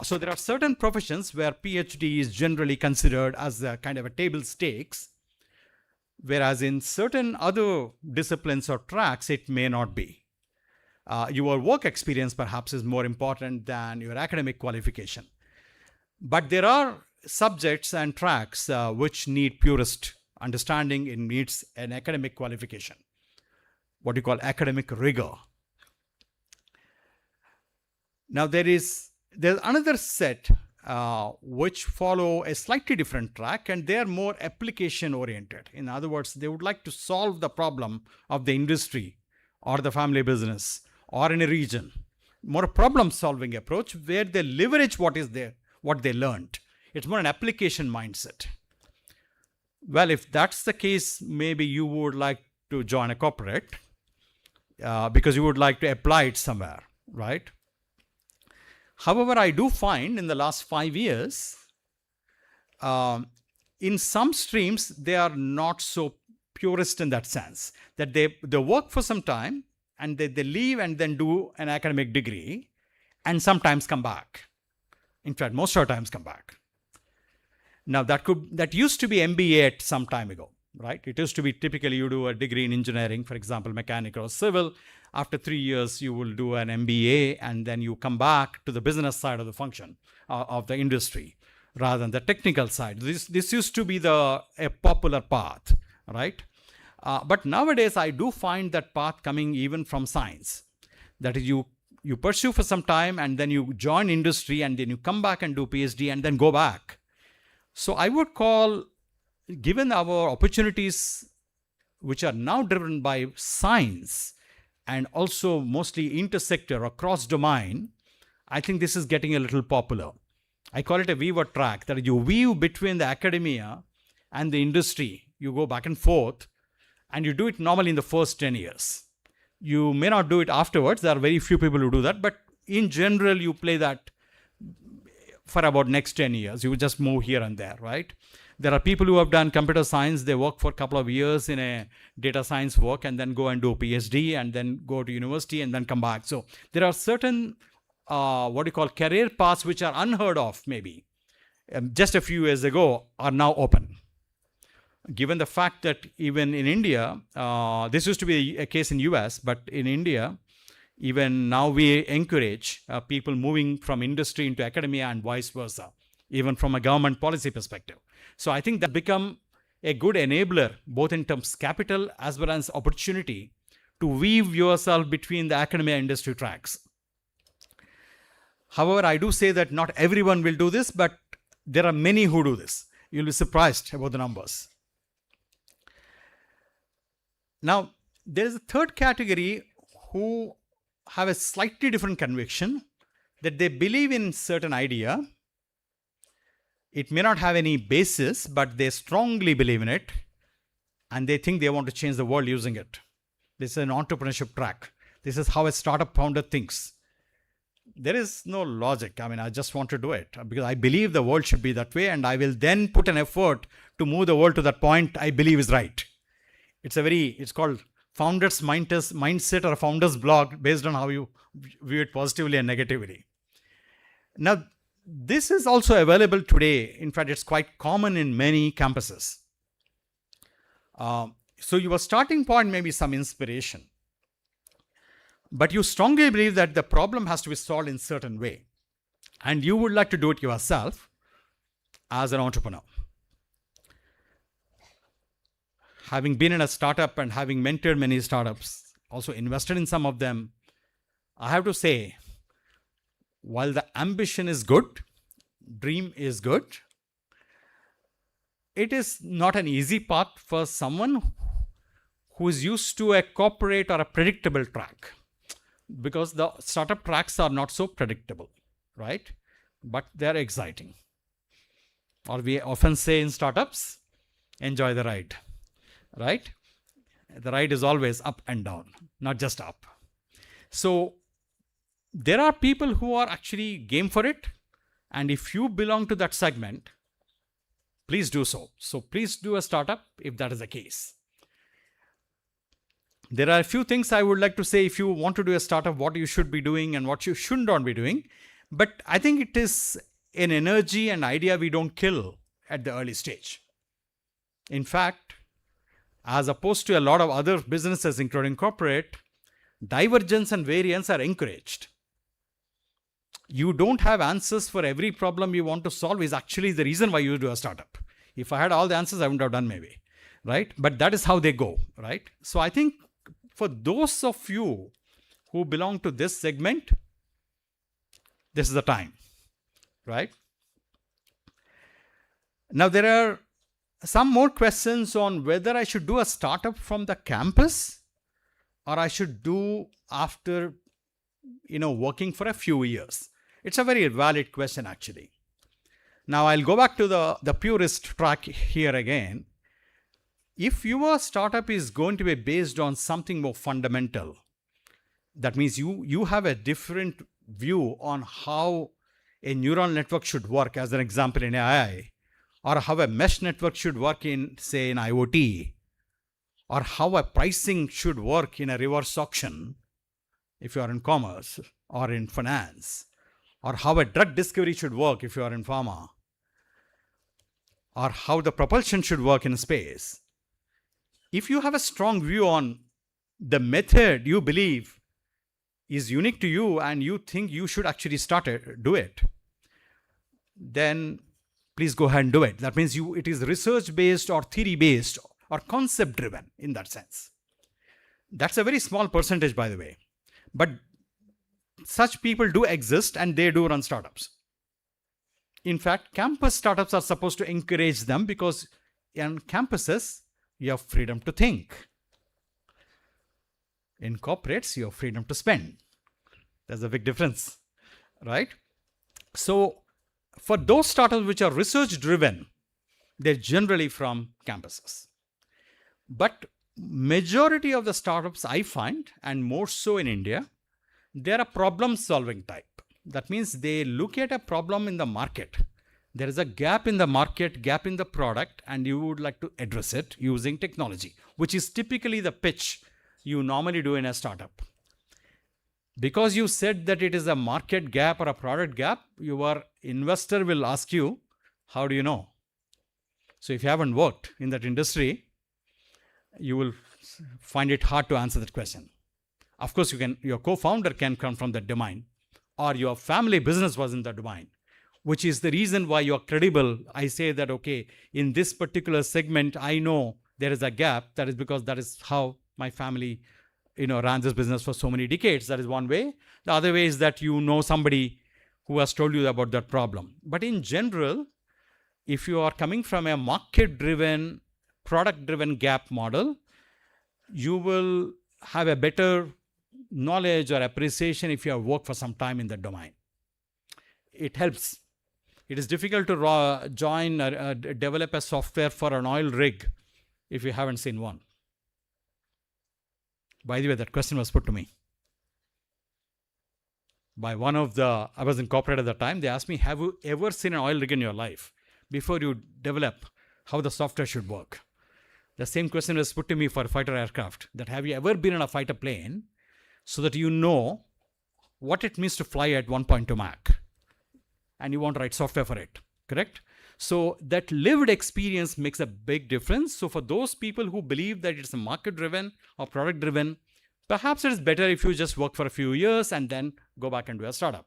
So there are certain professions where PhD is generally considered as a kind of a table stakes, whereas in certain other disciplines or tracks, it may not be. Your work experience perhaps is more important than your academic qualification. But there are subjects and tracks which need purist understanding. It needs an academic qualification, what you call academic rigor. Now there's another set which follow a slightly different track, and they are more application oriented. In other words, they would like to solve the problem of the industry or the family business or in a region. More problem solving approach where they leverage what is there, what they learned. It's more an application mindset. Well, if that's the case, maybe you would like to join a corporate because you would like to apply it somewhere, right? However, I do find in the last 5 years, in some streams, they are not so purist in that sense, that they work for some time and they leave and then do an academic degree and sometimes come back. In fact, most of the times come back. Now that used to be MBA at some time ago. right? It used to be typically you do a degree in engineering, for example, mechanical or civil. After 3 years, you will do an MBA, and then you come back to the business side of the function of the industry rather than the technical side. This used to be a popular path, right? But nowadays, I do find that path coming even from science. That is, you pursue for some time, and then you join industry, and then you come back and do PhD, and then go back. So I would call, given our opportunities, which are now driven by science and also mostly intersector or cross-domain, I think this is getting a little popular. I call it a weaver track, that you weave between the academia and the industry. You go back and forth, and you do it normally in the first 10 years. You may not do it afterwards. There are very few people who do that, but in general, you play that for about next 10 years. You just move here and there, right? There are people who have done computer science. They work for a couple of years in a data science work and then go and do a PhD and then go to university and then come back. So there are certain, career paths which are unheard of maybe just a few years ago are now open. Given the fact that even in India, this used to be a case in US, but in India, even now we encourage people moving from industry into academia and vice versa, even from a government policy perspective. So I think that become a good enabler, both in terms of capital as well as opportunity to weave yourself between the academia industry tracks. However, I do say that not everyone will do this, but there are many who do this. You'll be surprised about the numbers. Now, there is a third category who have a slightly different conviction, that they believe in certain idea. It may not have any basis, but they strongly believe in it, and they think they want to change the world using it. This is an entrepreneurship track. This is how a startup founder thinks. There is no logic. I mean, I just want to do it because I believe the world should be that way, and I will then put an effort to move the world to that point I believe is right. It's called founder's mindset or a founder's blog based on how you view it positively and negatively. Now, this is also available today. In fact, it's quite common in many campuses. So your starting point may be some inspiration, but you strongly believe that the problem has to be solved in a certain way, and you would like to do it yourself as an entrepreneur. Having been in a startup and having mentored many startups, also invested in some of them, I have to say, while the ambition is good, dream is good, it is not an easy path for someone who is used to a corporate or a predictable track, because the startup tracks are not so predictable, right? But they're exciting. Or we often say in startups, enjoy the ride, right? The ride is always up and down, not just up. So there are people who are actually game for it, and if you belong to that segment, please do so. So please do a startup if that is the case. There are a few things I would like to say if you want to do a startup, what you should be doing and what you should not be doing. But I think it is an energy and idea we don't kill at the early stage. In fact, as opposed to a lot of other businesses, including corporate, divergence and variance are encouraged. You don't have answers for every problem you want to solve is actually the reason why you do a startup. If I had all the answers, I wouldn't have done maybe, right? But that is how they go, right? So I think for those of you who belong to this segment, this is the time, right? Now there are some more questions on whether I should do a startup from the campus or I should do after, working for a few years. It's a very valid question actually. Now I'll go back to the purist track here again. If your startup is going to be based on something more fundamental, that means you have a different view on how a neural network should work, as an example in AI, or how a mesh network should work in, say, in IoT, or how a pricing should work in a reverse auction, if you are in commerce or in finance, or how a drug discovery should work if you are in pharma, or how the propulsion should work in space. if you have a strong view on the method you believe is unique to you and you think you should actually do it, then please go ahead and do it. That means it is research based or theory based or concept driven in that sense. That's a very small percentage, by the way. But such people do exist and they do run startups. In fact, campus startups are supposed to encourage them because on campuses, you have freedom to think. In corporates, you have freedom to spend. There's a big difference, right? So for those startups which are research driven, they're generally from campuses. But majority of the startups I find, and more so in India, they're a problem solving type. That means they look at a problem in the market. There is a gap in the market, gap in the product, and you would like to address it using technology, which is typically the pitch you normally do in a startup. Because you said that it is a market gap or a product gap, your investor will ask you, how do you know? So if you haven't worked in that industry, you will find it hard to answer that question. Of course, your co-founder can come from that domain, or your family business was in that domain, which is the reason why you're credible. I say that, okay, in this particular segment, I know there is a gap. That is because that is how my family ran this business for so many decades. That is one way. The other way is that you know somebody who has told you about that problem. But in general, if you are coming from a market-driven, product-driven gap model, you will have a better knowledge or appreciation if you have worked for some time in that domain. It helps. It is difficult to develop a software for an oil rig if you haven't seen one. By the way, that question was put to me by I was in corporate at the time. They asked me, have you ever seen an oil rig in your life before you develop how the software should work? The same question was put to me for fighter aircraft, that have you ever been in a fighter plane so that you know what it means to fly at 1.2 Mach and you want to write software for it, correct? So that lived experience makes a big difference. So for those people who believe that it's a market driven or product driven, perhaps it is better if you just work for a few years and then go back and do a startup.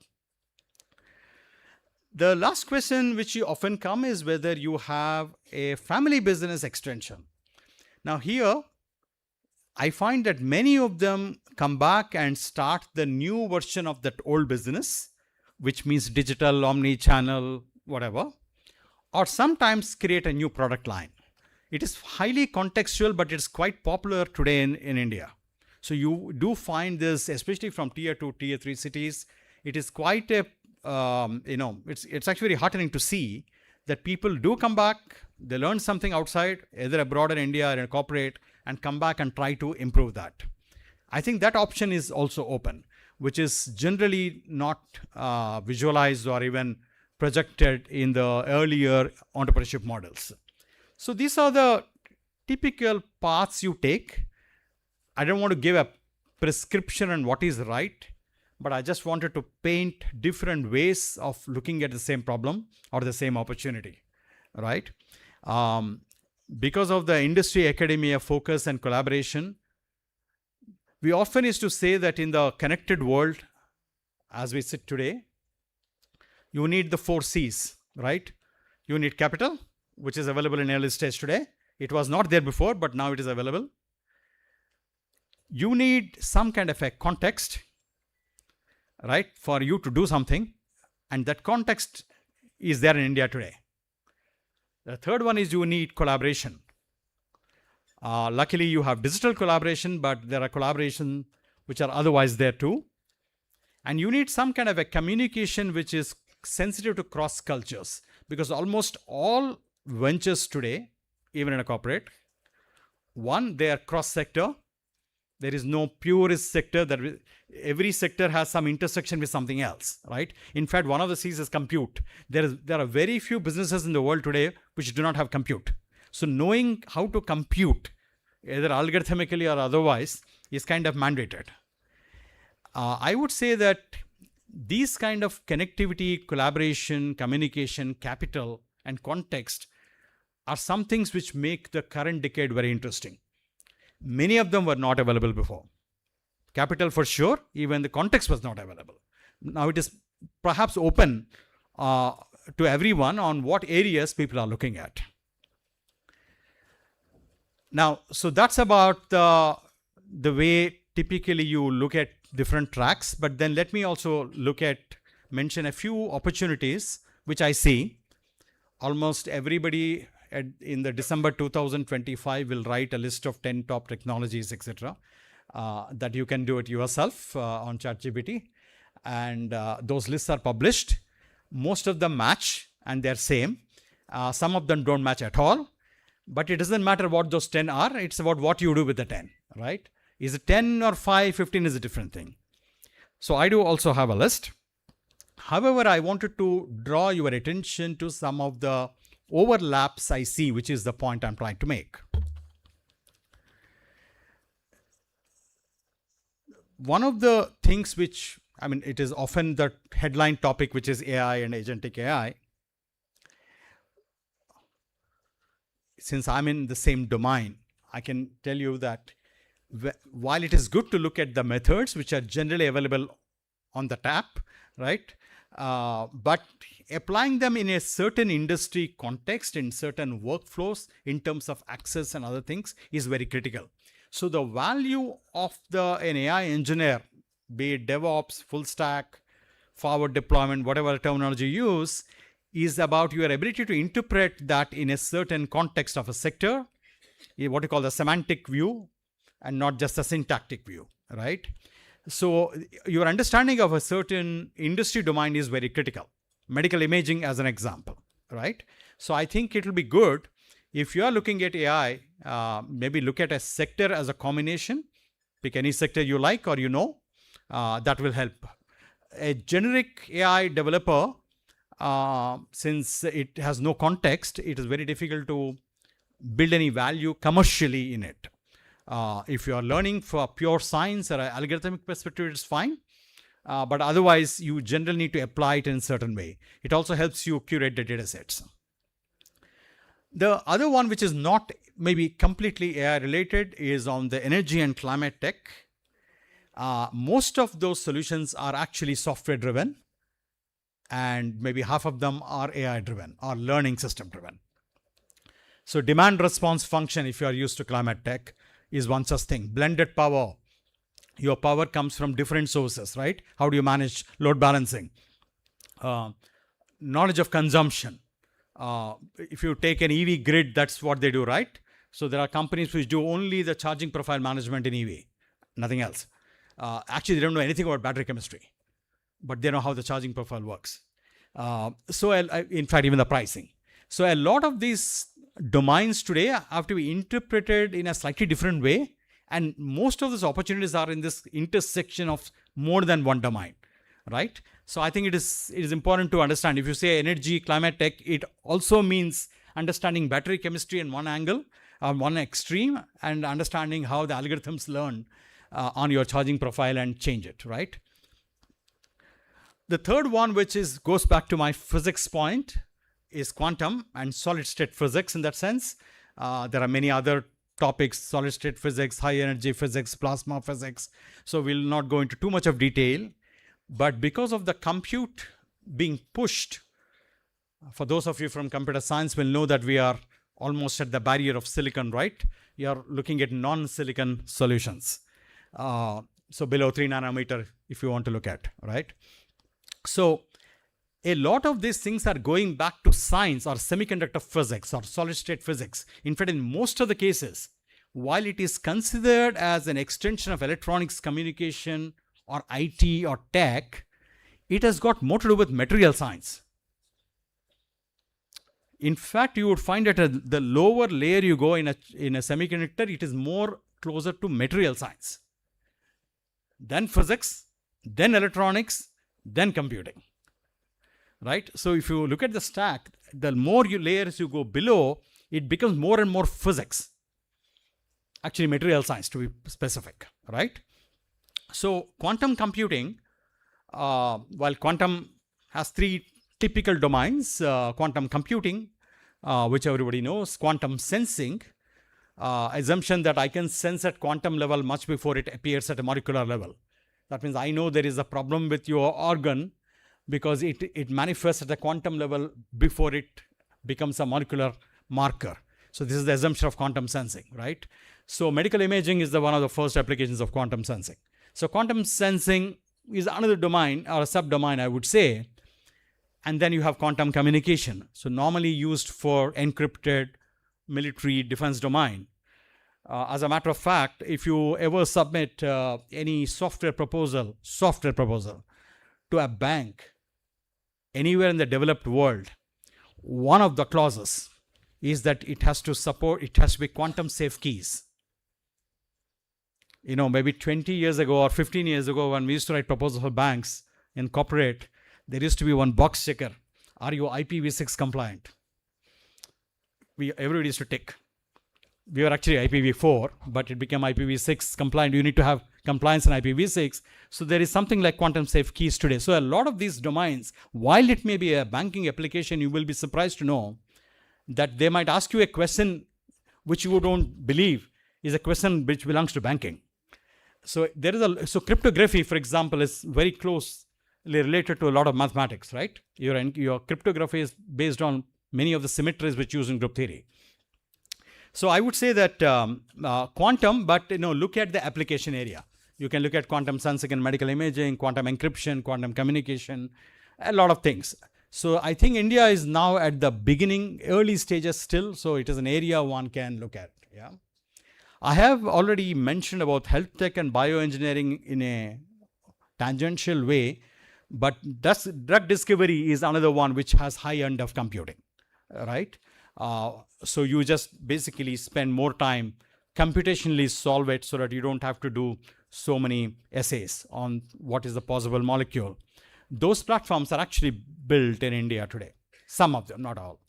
The last question which you often come is whether you have a family business extension. Now here, I find that many of them come back and start the new version of that old business, which means digital, omni-channel, whatever, or sometimes create a new product line. It is highly contextual, but it's quite popular today in India. So you do find this, especially from tier 2, tier 3 cities. It is quite a, it's actually very heartening to see that people do come back, they learn something outside, either abroad in India or in a corporate, and come back and try to improve that. I think that option is also open, which is generally not visualized or even projected in the earlier entrepreneurship models. So these are the typical paths you take. I don't want to give a prescription on what is right, but I just wanted to paint different ways of looking at the same problem or the same opportunity, right? Because of the industry academia focus and collaboration, we often used to say that in the connected world, as we sit today, you need the 4 C's, right? You need capital, which is available in early stage today. It was not there before, but now it is available. You need some kind of a context, right, for you to do something. And that context is there in India today. The third one is you need collaboration. Luckily, you have digital collaboration, but there are collaborations which are otherwise there too. And you need some kind of a communication which is sensitive to cross cultures, because almost all ventures today, even in a corporate, one, they are cross sector. There is no purist sector. Every sector has some intersection with something else, right? In fact, one of the C's is compute. There are very few businesses in the world today which do not have compute. So knowing how to compute, either algorithmically or otherwise, is kind of mandated. I would say that these kind of connectivity, collaboration, communication, capital, and context are some things which make the current decade very interesting. Many of them were not available before. Capital for sure, even the context was not available. Now it is perhaps open to everyone on what areas people are looking at. Now, so that's about the way typically you look at different tracks, but then let me also mention a few opportunities which I see. Almost everybody in the December 2025 will write a list of 10 top technologies, etc. That you can do it yourself on ChatGPT. And those lists are published. Most of them match and they're same. Some of them don't match at all. But it doesn't matter what those 10 are. It's about what you do with the 10, right? Is it 10 or 5, 15 is a different thing. So I do also have a list. However, I wanted to draw your attention to some of the overlaps I see, which is the point I'm trying to make. One of the things which, I mean, it is often the headline topic, which is AI and agentic AI. Since I'm in the same domain, I can tell you that while it is good to look at the methods which are generally available on the tap, right? But applying them in a certain industry context, in certain workflows, in terms of access and other things is very critical. So the value of an AI engineer, be it DevOps, full stack, forward deployment, whatever terminology you use, is about your ability to interpret that in a certain context of a sector, what you call the semantic view, and not just a syntactic view, right? So your understanding of a certain industry domain is very critical. Medical imaging as an example, right? So I think it will be good if you are looking at AI, maybe look at a sector as a combination, pick any sector you like or that will help. A generic AI developer, since it has no context, it is very difficult to build any value commercially in it. If you are learning for pure science or an algorithmic perspective, it's fine. But otherwise, you generally need to apply it in a certain way. It also helps you curate the data sets. The other one, which is not maybe completely AI related, is on the energy and climate tech. Most of those solutions are actually software driven, and maybe half of them are AI driven or learning system driven. So demand response function, if you are used to climate tech, is one such thing. Blended power. Your power comes from different sources, right? How do you manage load balancing? Knowledge of consumption. If you take an EV grid, that's what they do, right? So there are companies which do only the charging profile management in EV, nothing else. Actually, they don't know anything about battery chemistry, but they know how the charging profile works. In fact, even the pricing. So a lot of these domains today have to be interpreted in a slightly different way. And most of these opportunities are in this intersection of more than one domain, right? So I think it is important to understand. If you say energy, climate tech, it also means understanding battery chemistry in one angle, one extreme, and understanding how the algorithms learn on your charging profile and change it, right? The third one, which goes back to my physics point, is quantum and solid state physics in that sense. There are many other topics, solid state physics, high energy physics, plasma physics. So we'll not go into too much of detail. But because of the compute being pushed, for those of you from computer science will know that we are almost at the barrier of silicon, right? You are looking at non-silicon solutions. So below 3 nanometer, if you want to look at, right? So a lot of these things are going back to science or semiconductor physics or solid state physics. In fact, in most of the cases, while it is considered as an extension of electronics, communication, or IT or tech, it has got more to do with material science. In fact, you would find that the lower layer you go in a semiconductor, it is more closer to material science. Then physics, then electronics, then computing. Right? So if you look at the stack, the more layers you go below, it becomes more and more physics. Actually, material science to be specific, right? So quantum computing, while quantum has 3 typical domains, quantum computing, which everybody knows, quantum sensing, assumption that I can sense at quantum level much before it appears at a molecular level. That means I know there is a problem with your organ because it manifests at the quantum level before it becomes a molecular marker. So this is the assumption of quantum sensing, right? So medical imaging is one of the first applications of quantum sensing. So quantum sensing is another domain or a subdomain, I would say. And then you have quantum communication. So normally used for encrypted military defense domain. As a matter of fact, if you ever submit any software proposal to a bank anywhere in the developed world, one of the clauses is that it has to be quantum safe keys. You know, maybe 20 years ago or 15 years ago, when we used to write proposals for banks in corporate, there used to be one box checker. Are you IPv6 compliant? Everybody used to tick. We were actually IPv4, but it became IPv6 compliant. You need to have compliance in IPv6. So there is something like quantum safe keys today. So a lot of these domains, while it may be a banking application, you will be surprised to know that they might ask you a question which you don't believe is a question which belongs to banking. So so cryptography, for example, is very closely related to a lot of mathematics, right? Your cryptography is based on many of the symmetries which use in group theory. So I would say that quantum, but look at the application area. You can look at quantum sensing and medical imaging, quantum encryption, quantum communication, a lot of things. So I think India is now at the beginning, early stages still. So it is an area one can look at. Yeah. I have already mentioned about health tech and bioengineering in a tangential way, but drug discovery is another one which has high end of computing, right? So you just basically spend more time computationally solve it so that you don't have to do so many essays on what is the possible molecule. Those platforms are actually built in India today. Some of them, not all.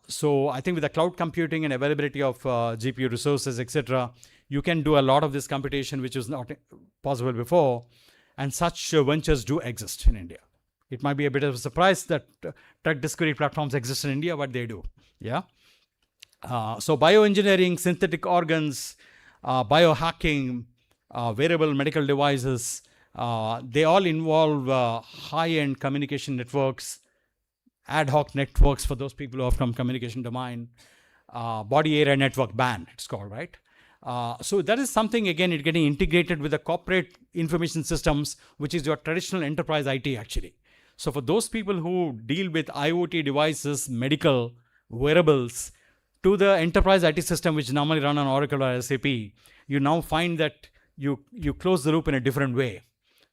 So I think with the cloud computing and availability of GPU resources, etc., you can do a lot of this computation which was not possible before, and such ventures do exist in India. It might be a bit of a surprise that drug discovery platforms exist in India, but they do. Yeah. So bioengineering, synthetic organs, biohacking, wearable medical devices, they all involve high-end communication networks, ad hoc networks for those people who are from communication domain, body area network BAN, it's called, right? So that is something, again, it's getting integrated with the corporate information systems, which is your traditional enterprise IT actually. So for those people who deal with IoT devices, medical, wearables, to the enterprise IT system, which normally run on Oracle or SAP, you now find that you close the loop in a different way,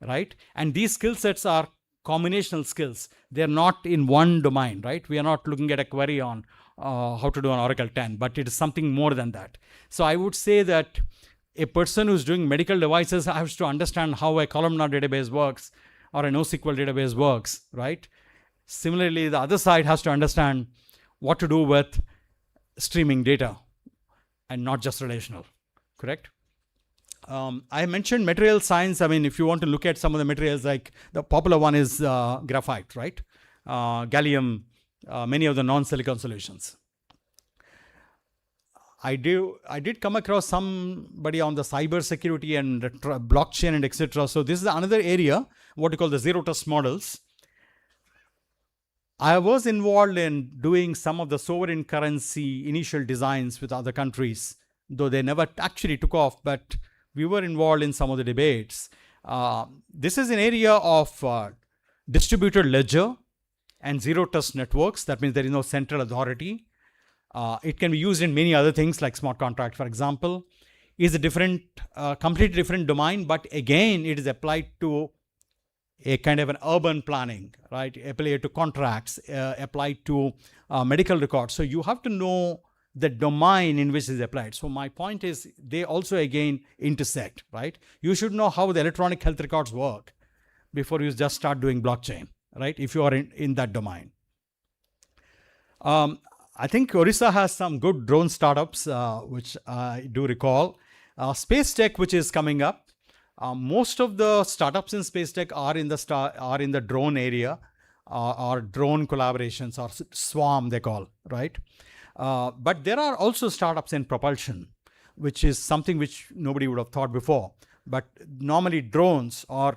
right? And these skill sets are combinational skills. They're not in one domain, right? We are not looking at a query on how to do an Oracle 10, but it is something more than that. So I would say that a person who's doing medical devices has to understand how a columnar database works or a NoSQL database works, right? Similarly, the other side has to understand what to do with streaming data and not just relational, correct? I mentioned material science. I mean, if you want to look at some of the materials, like the popular one is graphite, right? Gallium, many of the non-silicon solutions. I did come across somebody on the cyber security and blockchain and etc. So this is another area, what you call the zero trust models. I was involved in doing some of the sovereign currency initial designs with other countries, though they never actually took off, but we were involved in some of the debates. This is an area of distributed ledger and zero trust networks. That means there is no central authority. It can be used in many other things like smart contract, for example. Is a different, completely different domain, but again, it is applied to a kind of an urban planning, right? Applied to contracts, applied to medical records. So you have to know the domain in which it is applied. So my point is they also again intersect, right? You should know how the electronic health records work before you just start doing blockchain, right? If you are in that domain. I think Orissa has some good drone startups, which I do recall. Space tech, which is coming up. Most of the startups in space tech are in the drone area, or drone collaborations, or swarm they call, right? But there are also startups in propulsion, which is something which nobody would have thought before. But normally drones or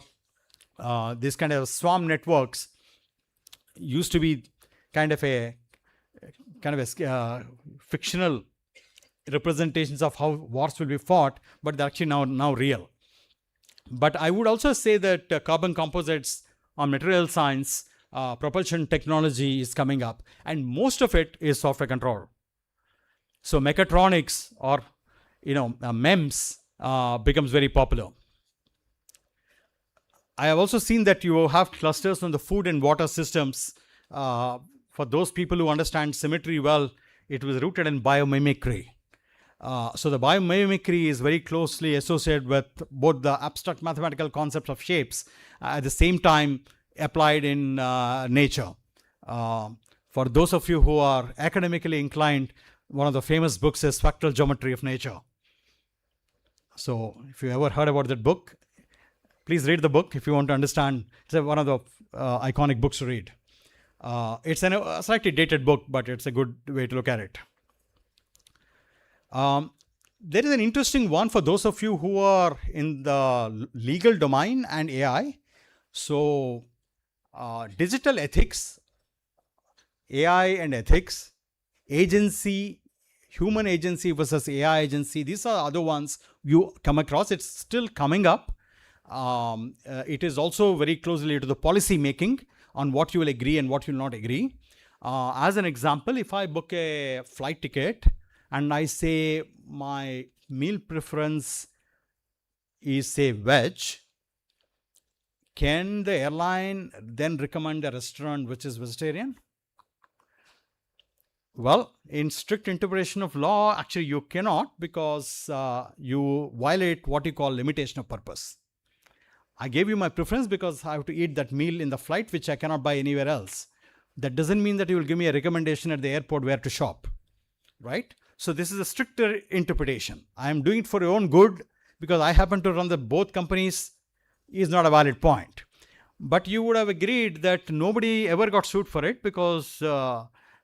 this kind of swarm networks used to be kind of a fictional representations of how wars will be fought, but they're actually now real. But I would also say that carbon composites or material science, propulsion technology is coming up, and most of it is software control. So mechatronics or MEMS becomes very popular. I have also seen that you have clusters on the food and water systems. For those people who understand symmetry well, it was rooted in biomimicry. So the biomimicry is very closely associated with both the abstract mathematical concepts of shapes at the same time applied in nature. For those of you who are academically inclined, one of the famous books is Fractal Geometry of Nature. So if you ever heard about that book, please read the book if you want to understand. It's one of the iconic books to read. It's a slightly dated book, but it's a good way to look at it. There is an interesting one for those of you who are in the legal domain and AI. So digital ethics, AI and ethics, agency, human agency versus AI agency, these are other ones you come across. It's still coming up. It is also very closely related to the policy making on what you will agree and what you will not agree. As an example, if I book a flight ticket and I say my meal preference is, say, veg, can the airline then recommend a restaurant which is vegetarian? Well, in strict interpretation of law, actually you cannot, because you violate what you call limitation of purpose. I gave you my preference because I have to eat that meal in the flight, which I cannot buy anywhere else. That doesn't mean that you will give me a recommendation at the airport where to shop, right? So this is a stricter interpretation. I am doing it for your own good because I happen to run both companies is not a valid point. But you would have agreed that nobody ever got sued for it, because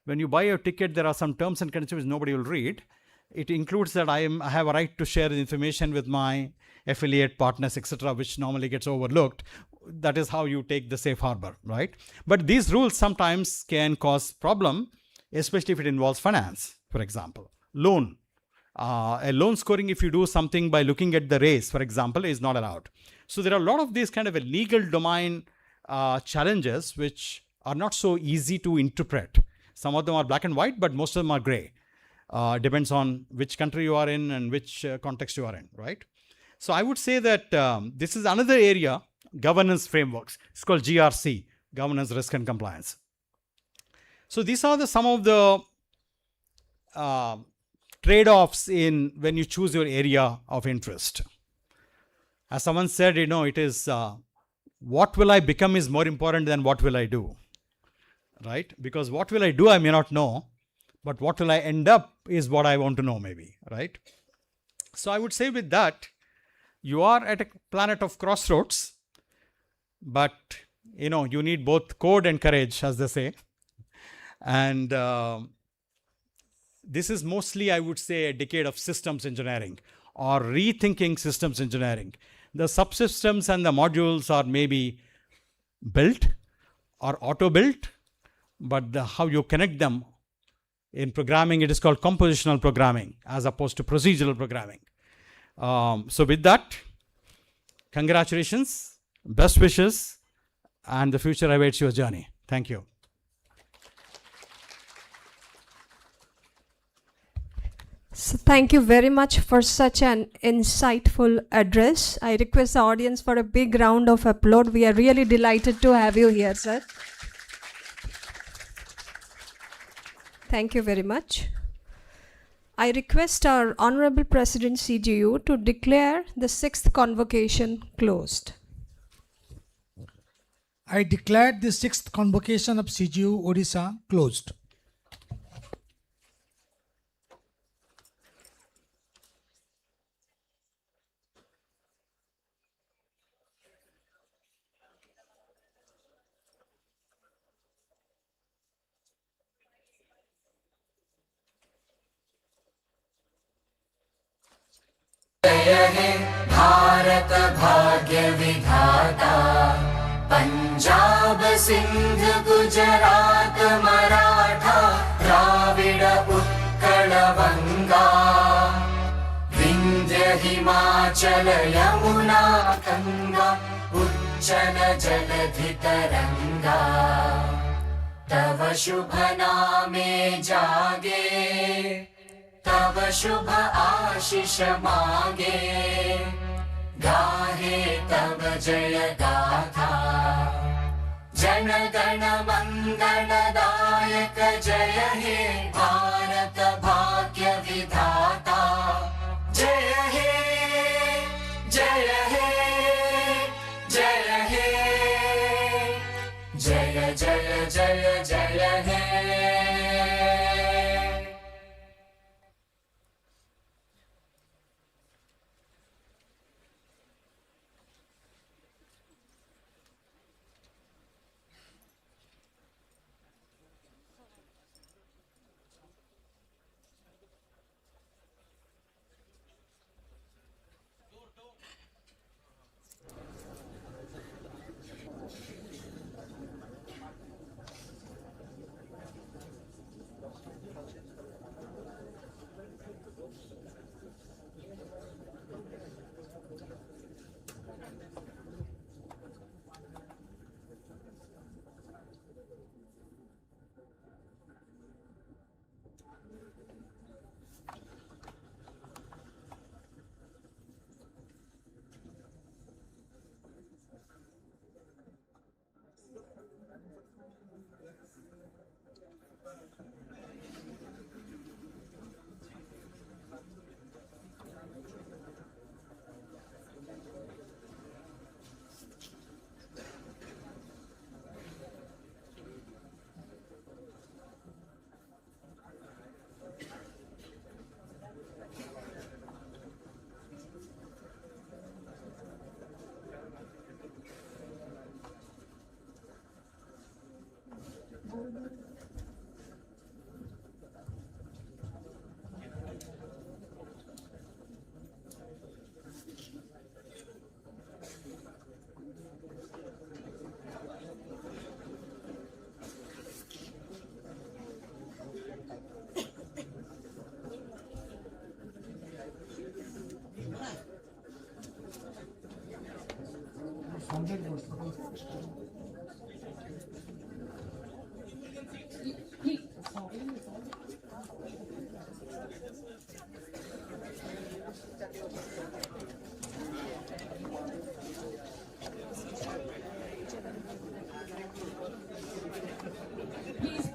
when you buy a ticket, there are some terms and conditions which nobody will read. It includes that I have a right to share the information with my affiliate partners, etc., which normally gets overlooked. That is how you take the safe harbor, right? But these rules sometimes can cause problem, especially if it involves finance. For example, loan. A loan scoring, if you do something by looking at the race, for example, is not allowed. So there are a lot of these kind of a legal domain challenges which are not so easy to interpret. Some of them are black and white, but most of them are gray. Depends on which country you are in and which context you are in, right? So I would say that this is another area, governance frameworks. It's called GRC, Governance, Risk and Compliance. So these are some of the trade-offs in when you choose your area of interest. As someone said, it is what will I become is more important than what will I do, right? Because what will I do I may not know, but what will I end up is what I want to know maybe, right? So I would say with that, you are at a planet of crossroads, but you need both code and courage, as they say. And this is mostly, I would say, a decade of systems engineering or rethinking systems engineering. The subsystems and the modules are maybe built or auto-built, but how you connect them in programming, it is called compositional programming as opposed to procedural programming. So with that, congratulations, best wishes, and the future awaits your journey. Thank you. So thank you very much for such an insightful address. I request the audience for a big round of applause. We are really delighted to have you here, sir. Thank you very much. I request our Honorable President CGU to declare the 6th convocation closed. I declare the 6th convocation of CGU Odisha closed. जय हे भारत भाग्य विधाता पंजाब सिंध गुजरात मराठा द्राविड उत्कल बंगा विंध्य हिमाचल यमुना गंगा उच्चल जलधि तरंगा तव शुभ नामे जागे तव शुभ आशीष मागे गाहे तव जय गाथा जन गण मंगलदायक जय हे भारत भाग्य विधाता जय हे जय हे जय हे जय जय जय जय हे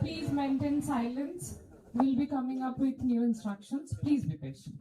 Please maintain silence. We'll be coming up with new instructions. Please be patient.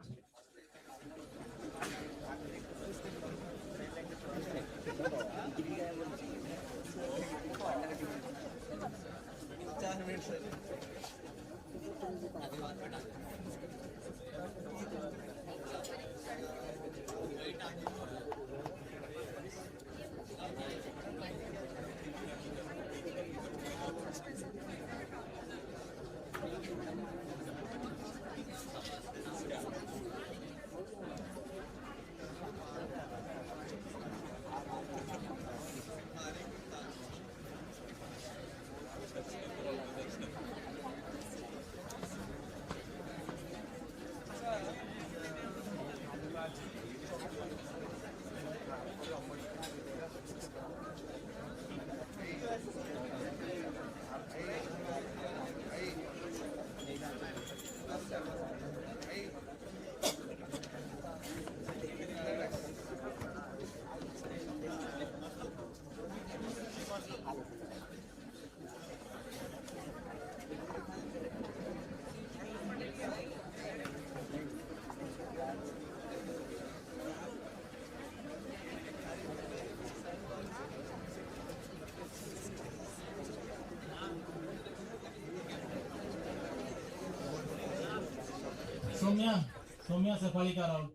Saumya सफाई का round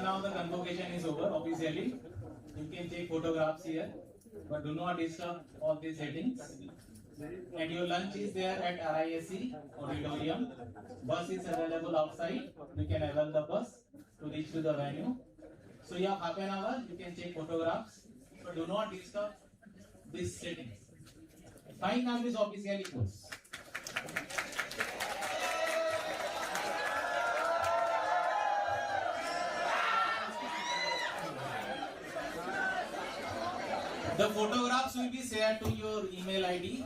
now the convocation is over officially. You can take photographs here, but do not disturb all these settings. And your lunch is there at RISC auditorium. Bus is available outside. You can avail the bus to reach to the venue. So you have half an hour. You can take photographs, but do not disturb these settings. Fine now is officially closed. The photographs will be shared to your email ID.